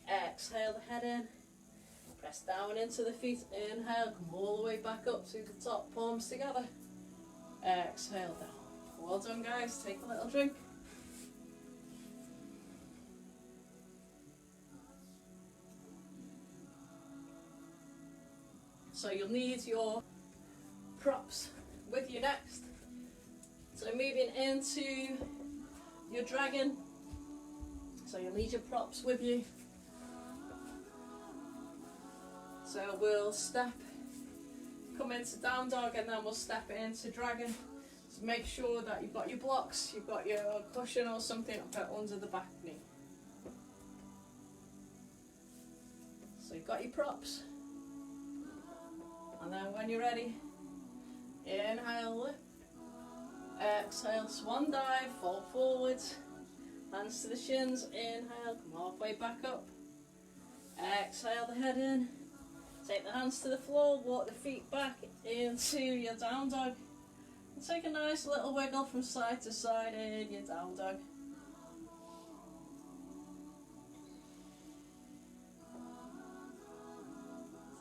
Exhale the head in. Press down into the feet, inhale, come all the way back up to the top, palms together. Exhale down. Well done guys, take a little drink. So you'll need your props with you next. So moving into your dragon. So you'll need your props with you. So we'll step, come into down dog and then we'll step into dragon. Just make sure that you've got your blocks, you've got your cushion or something to put under the back knee. So you've got your props. And then when you're ready, inhale, lift. Exhale, swan dive, fall forwards. Hands to the shins, inhale, come halfway back up. Exhale the head in. Take the hands to the floor, walk the feet back into your down dog. And take a nice little wiggle from side to side in your down dog.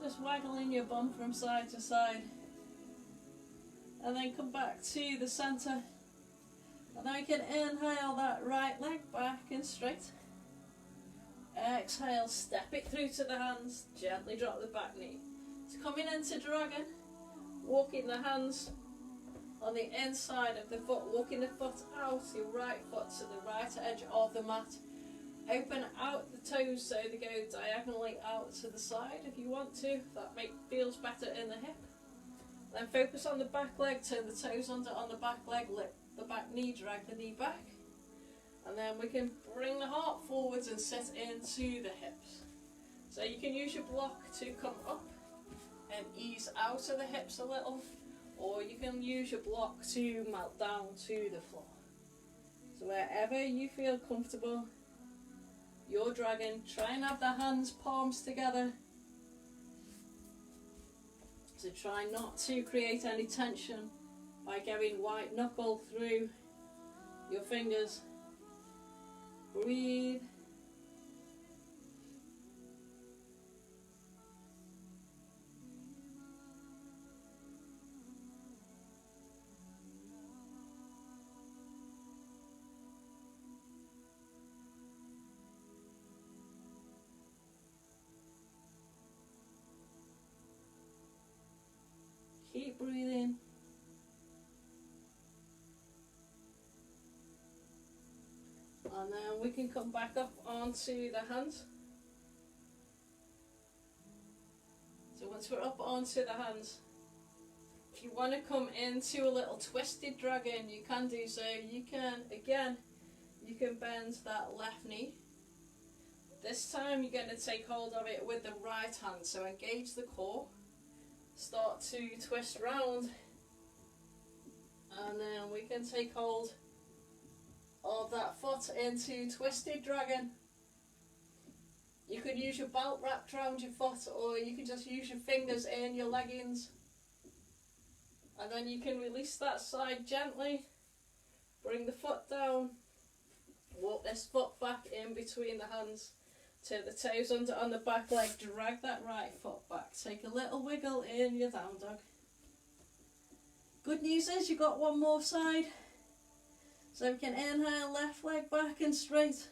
Just waggling your bum from side to side. And then come back to the centre. And then we can inhale that right leg back and straight. Exhale, step it through to the hands, gently drop the back knee. So coming into dragon, walking the hands on the inside of the foot, walking the foot out, your right foot to the right edge of the mat. Open out the toes so they go diagonally out to the side if you want to, if that feels better in the hip. Then focus on the back leg, turn the toes under on the back leg, lift the back knee, drag the knee back. And then we can bring the heart forwards and sit into the hips. So you can use your block to come up and ease out of the hips a little, or you can use your block to melt down to the floor. So wherever you feel comfortable, your dragon, try and have the hands palms together. So try not to create any tension by going white knuckle through your fingers. Breathe. Keep breathing. And then we can come back up onto the hands. So once we're up onto the hands, if you want to come into a little twisted dragon, you can do so. You can, again, you can bend that left knee. This time you're going to take hold of it with the right hand, so engage the core. Start to twist round, and then we can take hold of that foot into twisted dragon. You could use your belt wrapped around your foot, or you could just use your fingers in your leggings. And then you can release that side gently, bring the foot down, walk this foot back in between the hands, turn the toes under on the back leg, drag that right foot back, take a little wiggle in your down dog. Good news is you've got one more side. So we can inhale, left leg back and straight.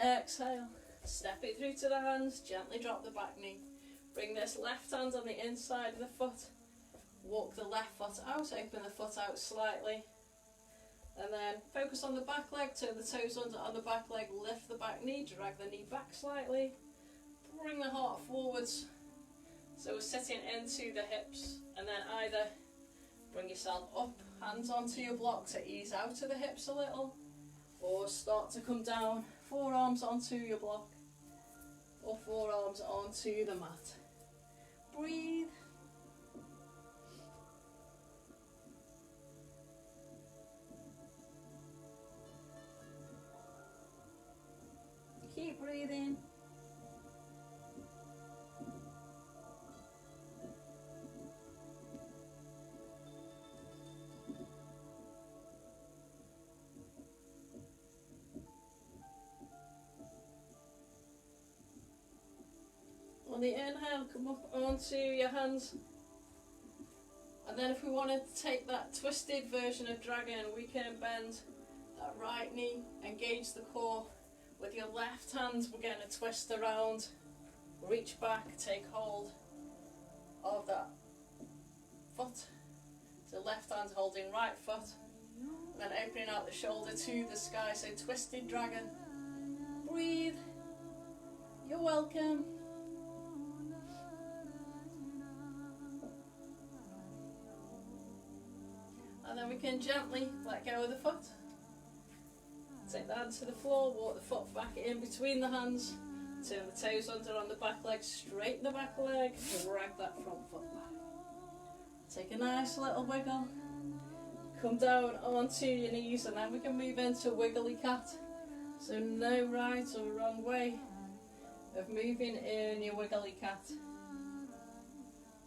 Exhale, step it through to the hands, gently drop the back knee. Bring this left hand on the inside of the foot. Walk the left foot out, open the foot out slightly. And then focus on the back leg, turn the toes under on the back leg, lift the back knee, drag the knee back slightly. Bring the heart forwards. So we're sitting into the hips, and then either bring yourself up, hands onto your block to ease out of the hips a little, or start to come down, forearms onto your block, or forearms onto the mat. Breathe. Keep breathing. On the inhale, come up onto your hands. And then if we want to take that twisted version of dragon, we can bend that right knee, engage the core. With your left hand, we're going to twist around, reach back, take hold of that foot. So left hand holding right foot, and then opening out the shoulder to the sky, so twisted dragon. Breathe. You're welcome. And then then we can gently let go of the foot. Take the hand to the floor, walk the foot back in between the hands, turn the toes under on the back leg, straighten the back leg, drag that front foot back. Take a nice little wiggle, come down onto your knees, and then we can move into wiggly cat. So no right or wrong way of moving in your wiggly cat.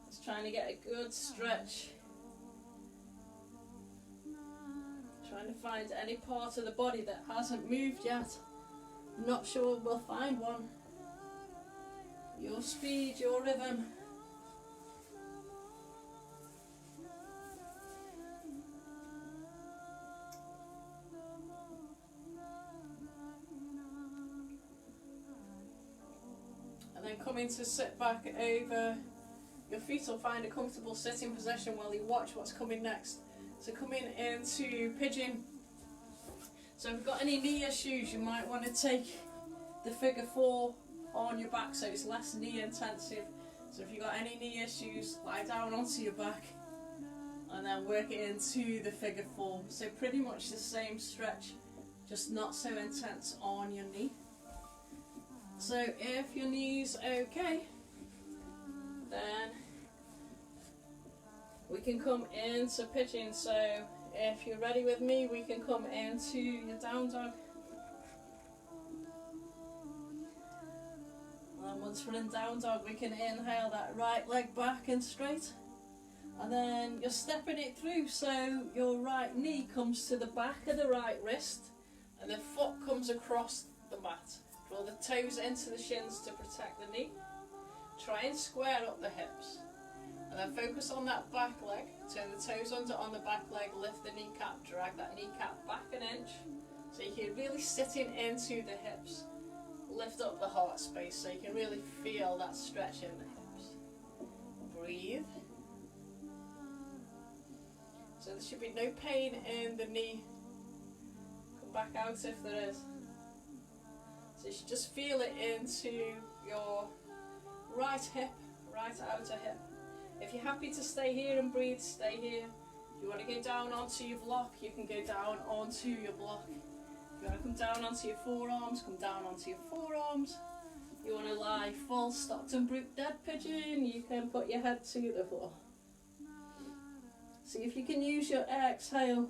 Just trying to get a good stretch. Trying to find any part of the body that hasn't moved yet. Not sure we'll find one. Your speed, your rhythm. And then coming to sit back over your feet, or find a comfortable sitting position while you watch what's coming next. So coming into pigeon. So if you've got any knee issues, you might want to take the figure 4 on your back so it's less knee intensive. So if you've got any knee issues, lie down onto your back and then work it into the figure 4. So pretty much the same stretch, just not so intense on your knee. So if your knee's okay, then we can come into pigeon. So if you're ready with me, we can come into your down dog. And once we're in down dog, we can inhale that right leg back and straight. And then you're stepping it through, so your right knee comes to the back of the right wrist and the foot comes across the mat. Draw the toes into the shins to protect the knee. Try and square up the hips. And then focus on that back leg. Turn the toes under on the back leg, lift the kneecap, drag that kneecap back an inch. So you can really sitting into the hips. Lift up the heart space so you can really feel that stretch in the hips. Breathe. So there should be no pain in the knee. Come back out if there is. So you should just feel it into your right hip, right outer hip. If you're happy to stay here and breathe, stay here. If you want to go down onto your block, you can go down onto your block. If you want to come down onto your forearms, come down onto your forearms. If you want to lie full stocked and brook dead pigeon, you can put your head to the floor. See if you can use your exhale.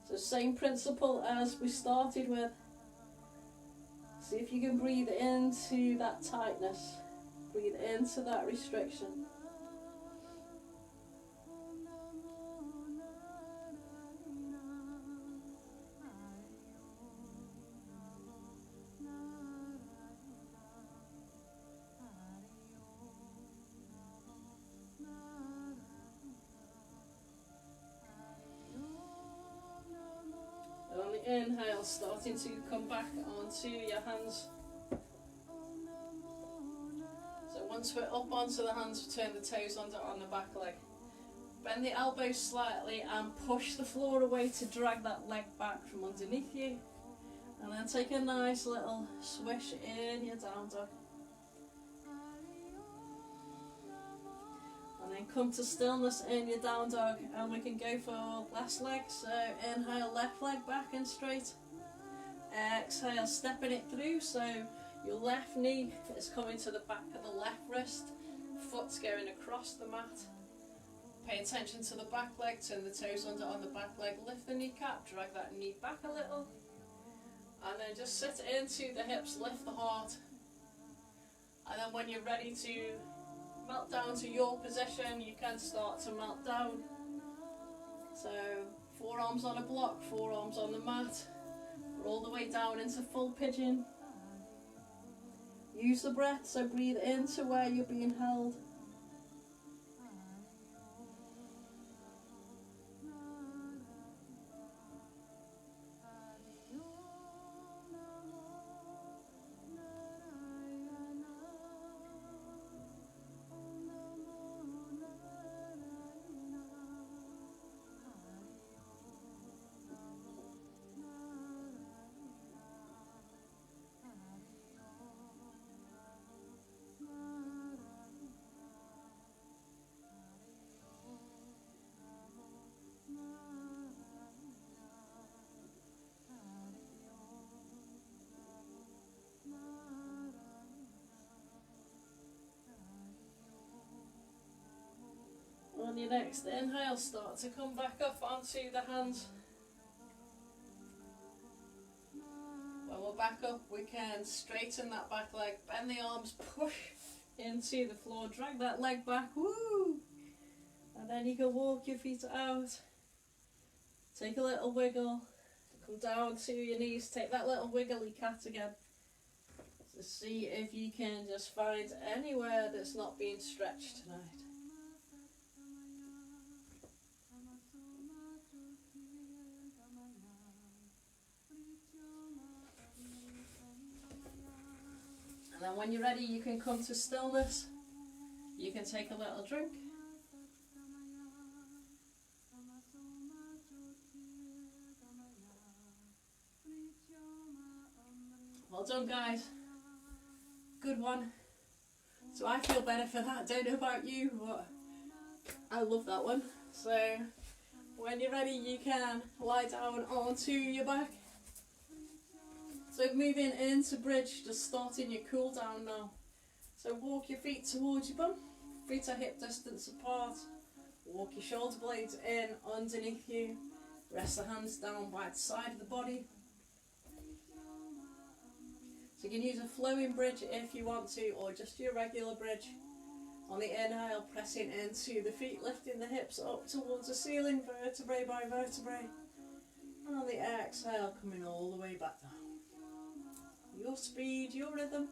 So same principle as we started with. See if you can breathe into that tightness. Breathe into that restriction. And on the inhale, starting to come back onto your hands. Once we're up onto the hands, turn the toes under on the back leg. Bend the elbows slightly and push the floor away to drag that leg back from underneath you. And then take a nice little swish in your down dog. And then come to stillness in your down dog, and we can go for last leg. So inhale, left leg back and straight. Exhale, stepping it through, so your left knee is coming to the back of the left wrist, foot's going across the mat. Pay attention to the back leg, turn the toes under on the back leg, lift the kneecap, drag that knee back a little. And then just sit into the hips, lift the heart. And then when you're ready to melt down to your position, you can start to melt down. So forearms on a block, forearms on the mat, all the way down into full pigeon. Use the breath, so breathe into where you're being held. your next inhale, start to come back up onto the hands. When we're back up, we can straighten that back leg, bend the arms, push into the floor, drag that leg back, woo! And then you can walk your feet out, take a little wiggle, come down to your knees, take that little wiggly cat again. To see if you can just find anywhere that's not being stretched tonight. And then when you're ready, you can come to stillness. You can take a little drink. Well done, guys. Good one. So I feel better for that. Don't know about you, but I love that one. So when you're ready, you can lie down onto your back. So moving into bridge, just starting your cool down now. So walk your feet towards your bum. Feet are hip distance apart. Walk your shoulder blades in underneath you. Rest the hands down by the side of the body. So you can use a flowing bridge if you want to, or just your regular bridge. On the inhale, pressing into the feet, lifting the hips up towards the ceiling, vertebrae by vertebrae. And on the exhale, coming all the way back down. Your speed, your rhythm.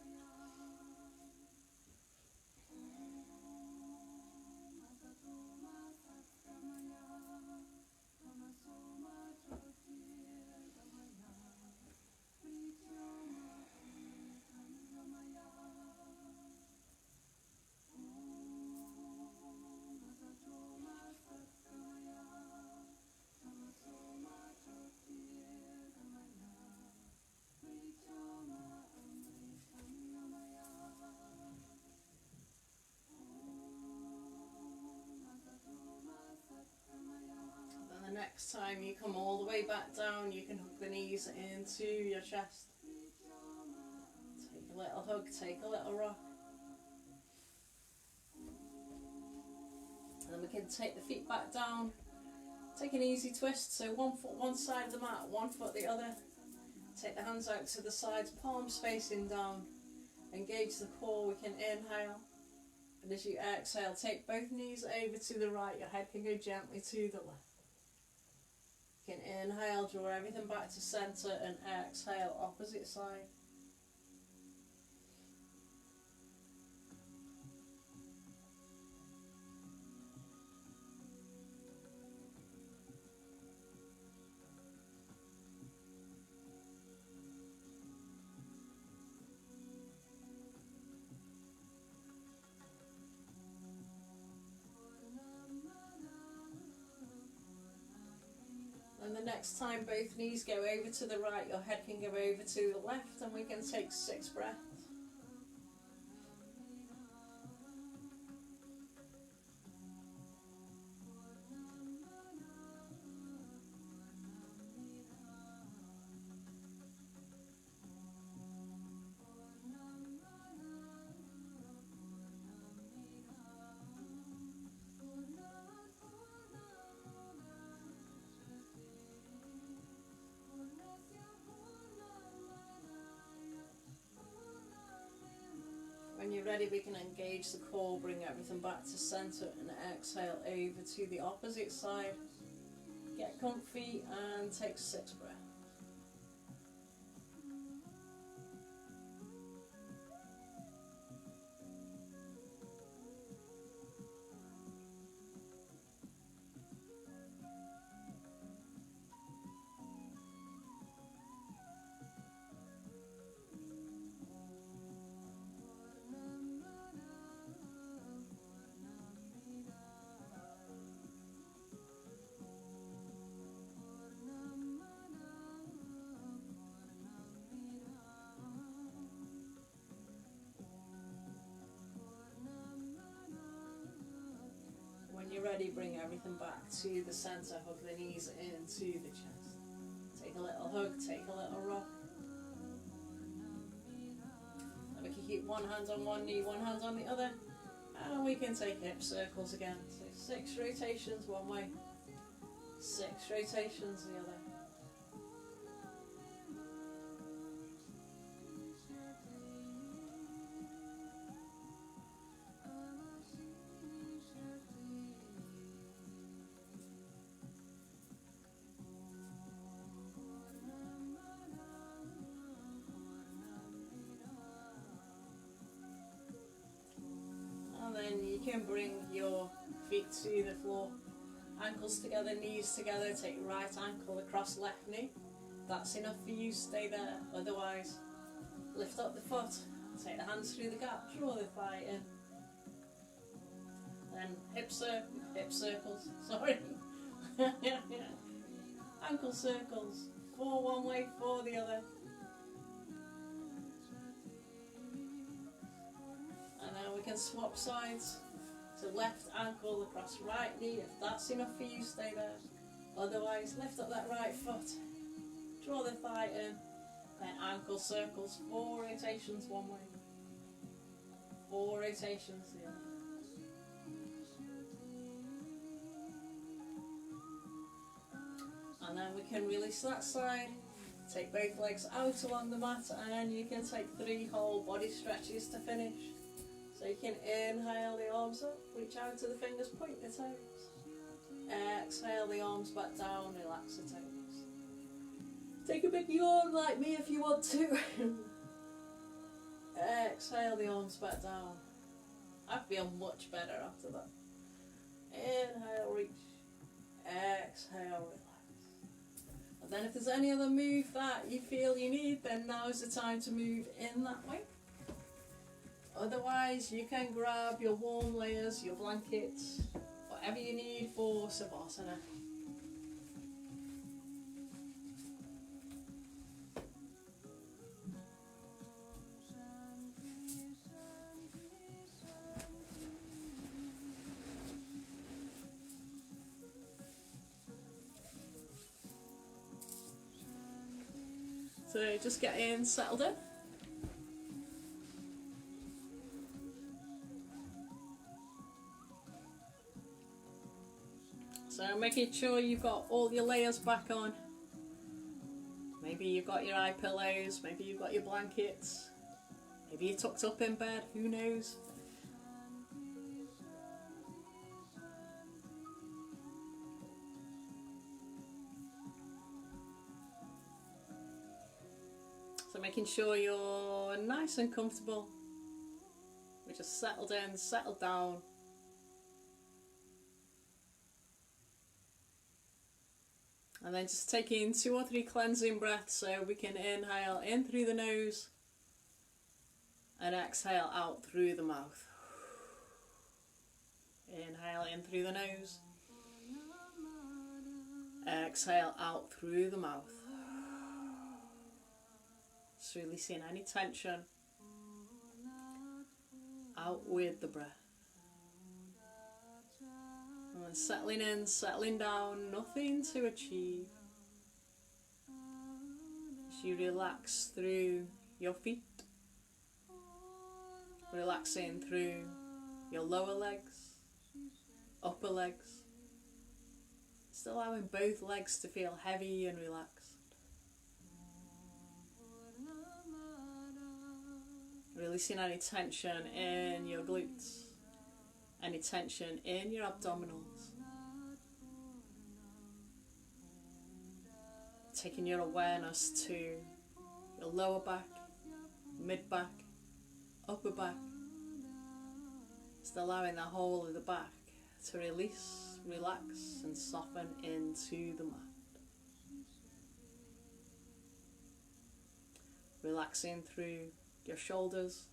Next time you come all the way back down, you can hug the knees into your chest. Take a little hug, take a little rock. And then we can take the feet back down. Take an easy twist, so 1 foot one side of the mat, 1 foot the other. Take the hands out to the sides, palms facing down. Engage the core, we can inhale. And as you exhale, take both knees over to the right, your head can go gently to the left. You can inhale, draw everything back to centre, and exhale, opposite side. And the next time both knees go over to the right, your head can go over to the left, and we can take 6 breaths. When you're ready, we can engage the core, bring everything back to centre, and exhale over to the opposite side. Get comfy and take 6 breaths. When you're ready, bring everything back to the centre, hug the knees into the chest. Take a little hug, take a little rock. And we can keep one hand on one knee, one hand on the other, And we can take hip circles again. So 6 rotations one way, 6 rotations the other. And then you can bring your feet to the floor, ankles together, knees together, take right ankle across left knee. That's enough for you, stay there. Otherwise, lift up the foot, take the hands through the gap, draw the thigh in. Then hip circles, sorry. Ankle circles, 4 one way, 4 the other. And then we can swap sides. So left ankle across right knee. If that's enough for you, stay there. Otherwise, lift up that right foot. Draw the thigh in. Then ankle circles. 4 rotations one way. 4 rotations the other. And then we can release that side. Take both legs out along the mat, and you can take 3 whole body stretches to finish. So you can inhale the arms up, reach out to the fingers, point the toes. Exhale the arms back down, relax the toes. Take a big yawn like me if you want to. Exhale the arms back down. I feel much better after that. Inhale, reach. Exhale, relax. And then if there's any other move that you feel you need, then now is the time to move in that way. Otherwise, you can grab your warm layers, your blankets, whatever you need for Savasana. So just getting settled in. So making sure you've got all your layers back on. Maybe you've got your eye pillows, maybe you've got your blankets, maybe you're tucked up in bed, who knows. So making sure you're nice and comfortable. We just settled in, settled down. And then just taking 2 or 3 cleansing breaths, so we can inhale in through the nose and exhale out through the mouth. Inhale in through the nose, exhale out through the mouth. Just releasing any tension out with the breath. And then settling in, settling down, nothing to achieve. As you relax through your feet, relaxing through your lower legs, upper legs, just allowing both legs to feel heavy and relaxed. Releasing any tension in your glutes, any tension in your abdominals. Taking your awareness to your lower back, mid back, upper back. Just allowing the whole of the back to release, relax and soften into the mat. Relaxing through your shoulders,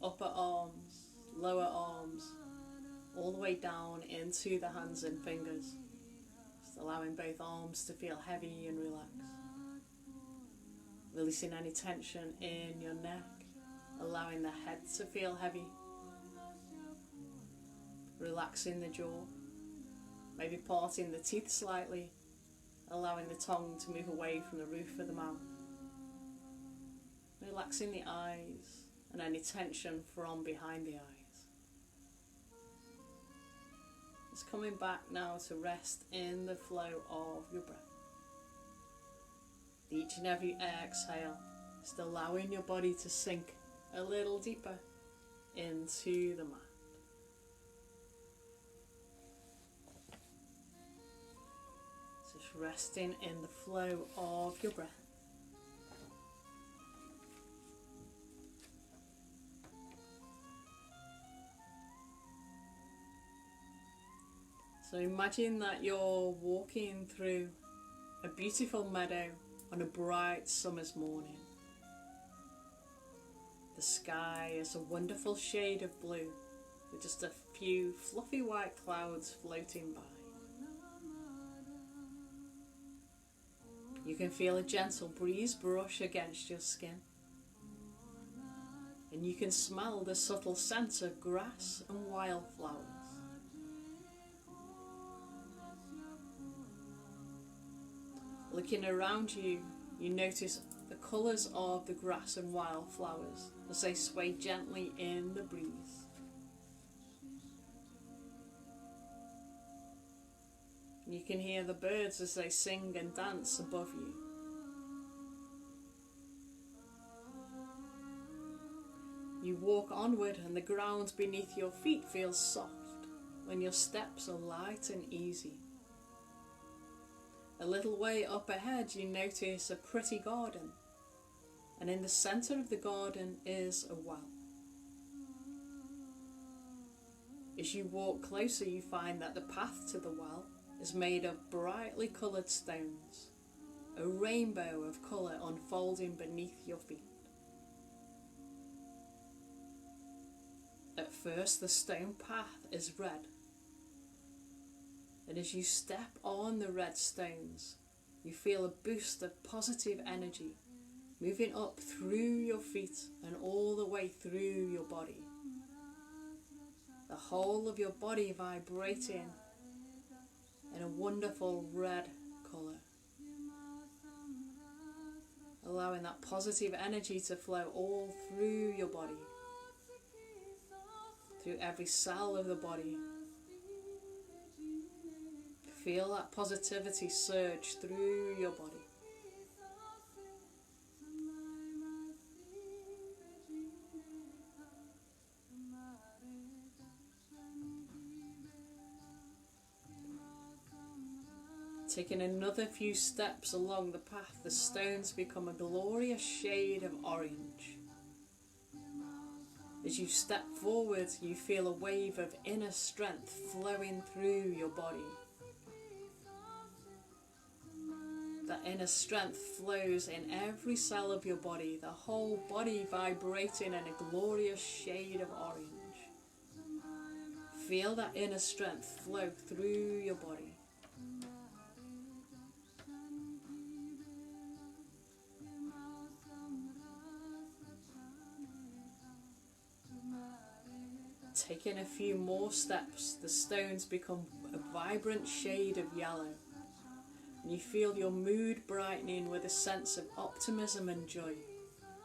upper arms, lower arms, all the way down into the hands and fingers. Just allowing both arms to feel heavy and relaxed. Releasing any tension in your neck, allowing the head to feel heavy. Relaxing the jaw, maybe parting the teeth slightly, allowing the tongue to move away from the roof of the mouth. Relaxing the eyes and any tension from behind the eyes. Just coming back now to rest in the flow of your breath. Each and every exhale, just allowing your body to sink a little deeper into the mat. Just resting in the flow of your breath. So imagine that you're walking through a beautiful meadow on a bright summer's morning. The sky is a wonderful shade of blue with just a few fluffy white clouds floating by. You can feel a gentle breeze brush against your skin, and you can smell the subtle scent of grass and wildflowers. Looking around you, you notice the colours of the grass and wildflowers as they sway gently in the breeze. You can hear the birds as they sing and dance above you. You walk onward and the ground beneath your feet feels soft when your steps are light and easy. A little way up ahead you notice a pretty garden, and in the centre of the garden is a well. As you walk closer you find that the path to the well is made of brightly coloured stones, a rainbow of colour unfolding beneath your feet. At first the stone path is red, and as you step on the red stones, you feel a boost of positive energy moving up through your feet and all the way through your body. The whole of your body vibrating in a wonderful red colour, allowing that positive energy to flow all through your body, through every cell of the body. Feel that positivity surge through your body. Taking another few steps along the path, the stones become a glorious shade of orange. As you step forward, you feel a wave of inner strength flowing through your body. That inner strength flows in every cell of your body, the whole body vibrating in a glorious shade of orange. Feel that inner strength flow through your body. Taking a few more steps, the stones become a vibrant shade of yellow. And you feel your mood brightening with a sense of optimism and joy.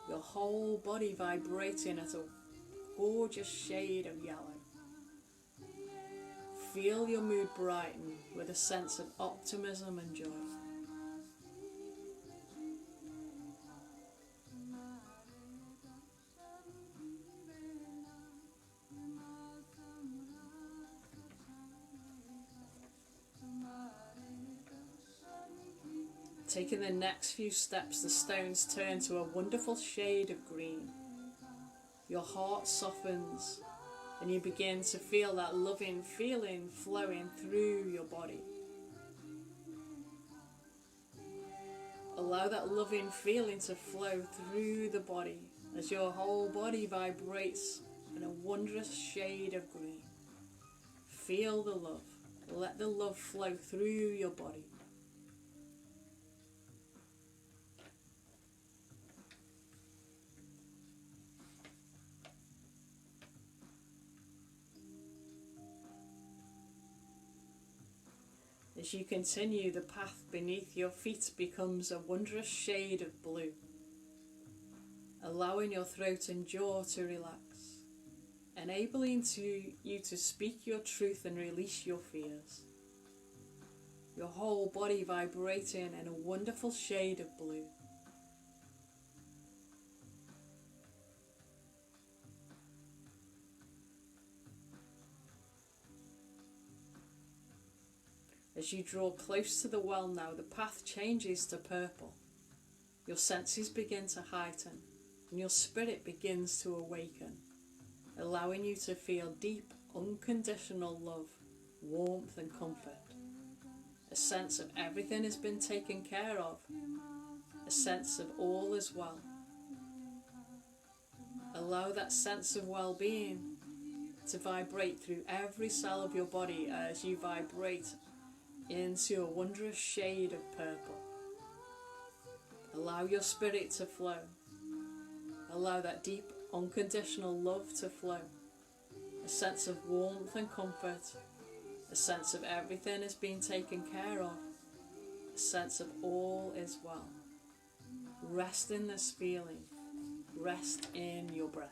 Your whole body vibrating at a gorgeous shade of yellow. Feel your mood brighten with a sense of optimism and joy. Taking the next few steps, the stones turn to a wonderful shade of green. Your heart softens and you begin to feel that loving feeling flowing through your body. Allow that loving feeling to flow through the body as your whole body vibrates in a wondrous shade of green. Feel the love. Let the love flow through your body. As you continue, the path beneath your feet becomes a wondrous shade of blue, allowing your throat and jaw to relax, enabling you to speak your truth and release your fears. Your whole body vibrating in a wonderful shade of blue. As you draw close to the well now, the path changes to purple. Your senses begin to heighten and your spirit begins to awaken, allowing you to feel deep, unconditional love, warmth and comfort. A sense of everything has been taken care of. A sense of all is well. Allow that sense of well-being to vibrate through every cell of your body as you vibrate into a wondrous shade of purple. Allow your spirit to flow. Allow that deep, unconditional love to flow. A sense of warmth and comfort. A sense of everything is being taken care of. A sense of all is well. Rest in this feeling. Rest in your breath.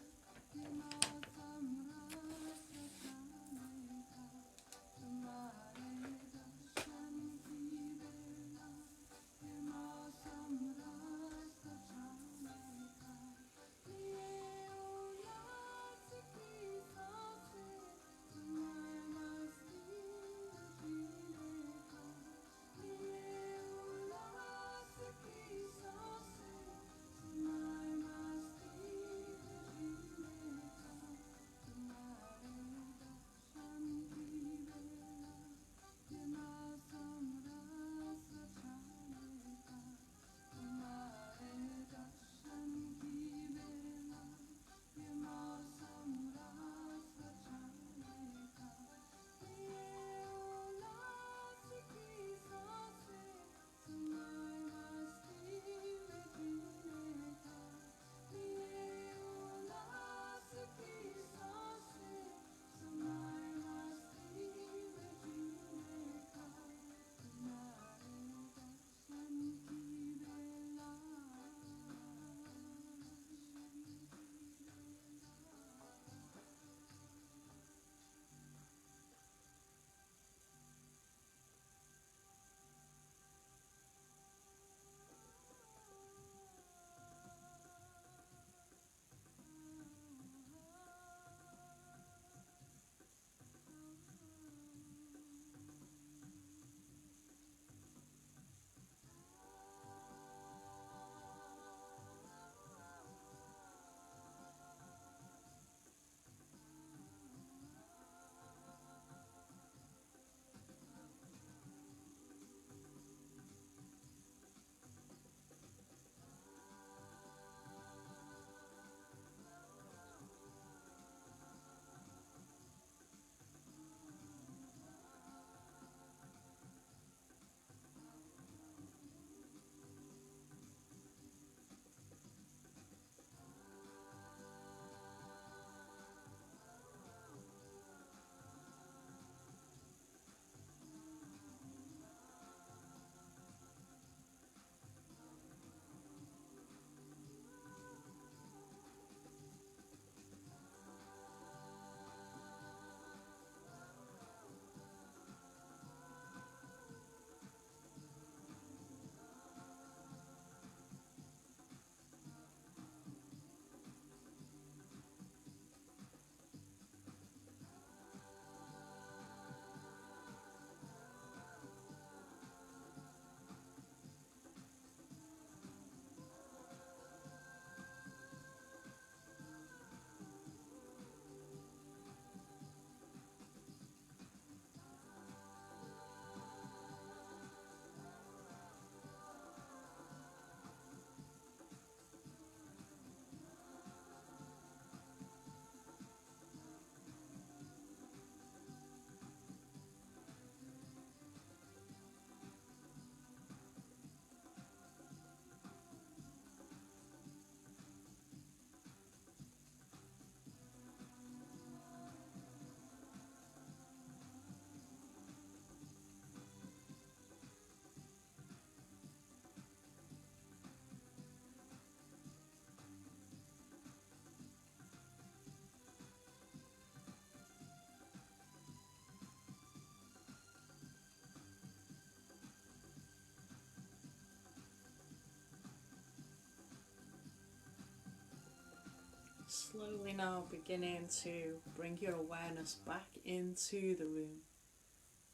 Slowly now beginning to bring your awareness back into the room.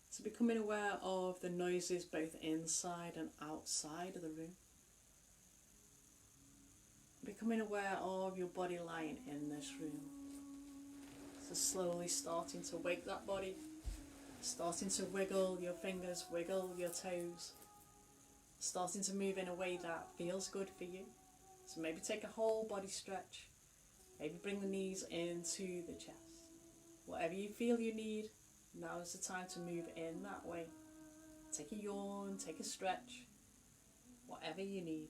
So becoming aware of the noises both inside and outside of the room. Becoming aware of your body lying in this room. So slowly starting to wake that body. Starting to wiggle your fingers, wiggle your toes. Starting to move in a way that feels good for you. So maybe take a whole body stretch. Maybe bring the knees into the chest. Whatever you feel you need, now is the time to move in that way. Take a yawn, take a stretch, whatever you need.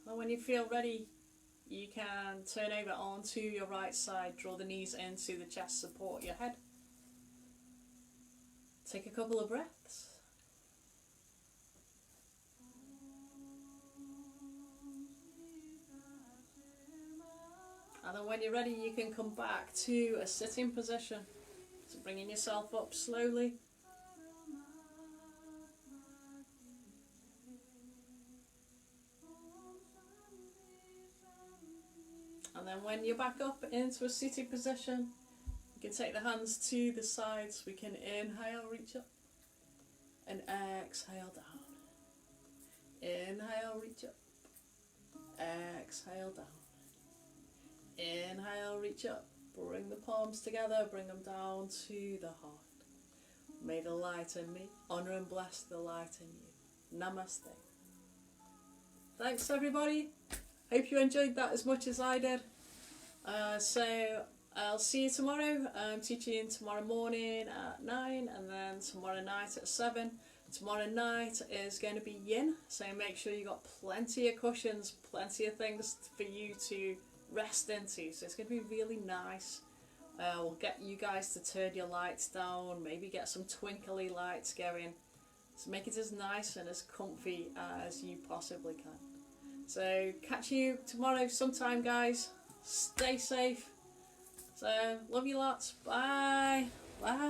And when you feel ready, you can turn over onto your right side, draw the knees into the chest, support your head. Take a couple of breaths. And then when you're ready, you can come back to a sitting position. So bringing yourself up slowly. And then when you're back up into a seated position, you can take the hands to the sides. We can inhale, reach up. And exhale down. Inhale, reach up. Exhale down. Inhale, reach up. Bring the palms together, bring them down to the heart. May the light in me honour and bless the light in you. Namaste. Thanks everybody. Hope you enjoyed that as much as I did. So I'll see you tomorrow. I'm teaching tomorrow morning at 9 and then tomorrow night at 7. Tomorrow night is going to be yin, so make sure you got plenty of cushions, plenty of things for you to rest into. So it's going to be really nice. We'll get you guys to turn your lights down, maybe get some twinkly lights going. So make it as nice and as comfy as you possibly can. So catch you tomorrow sometime, guys. Stay safe. So love you lots. Bye. Bye.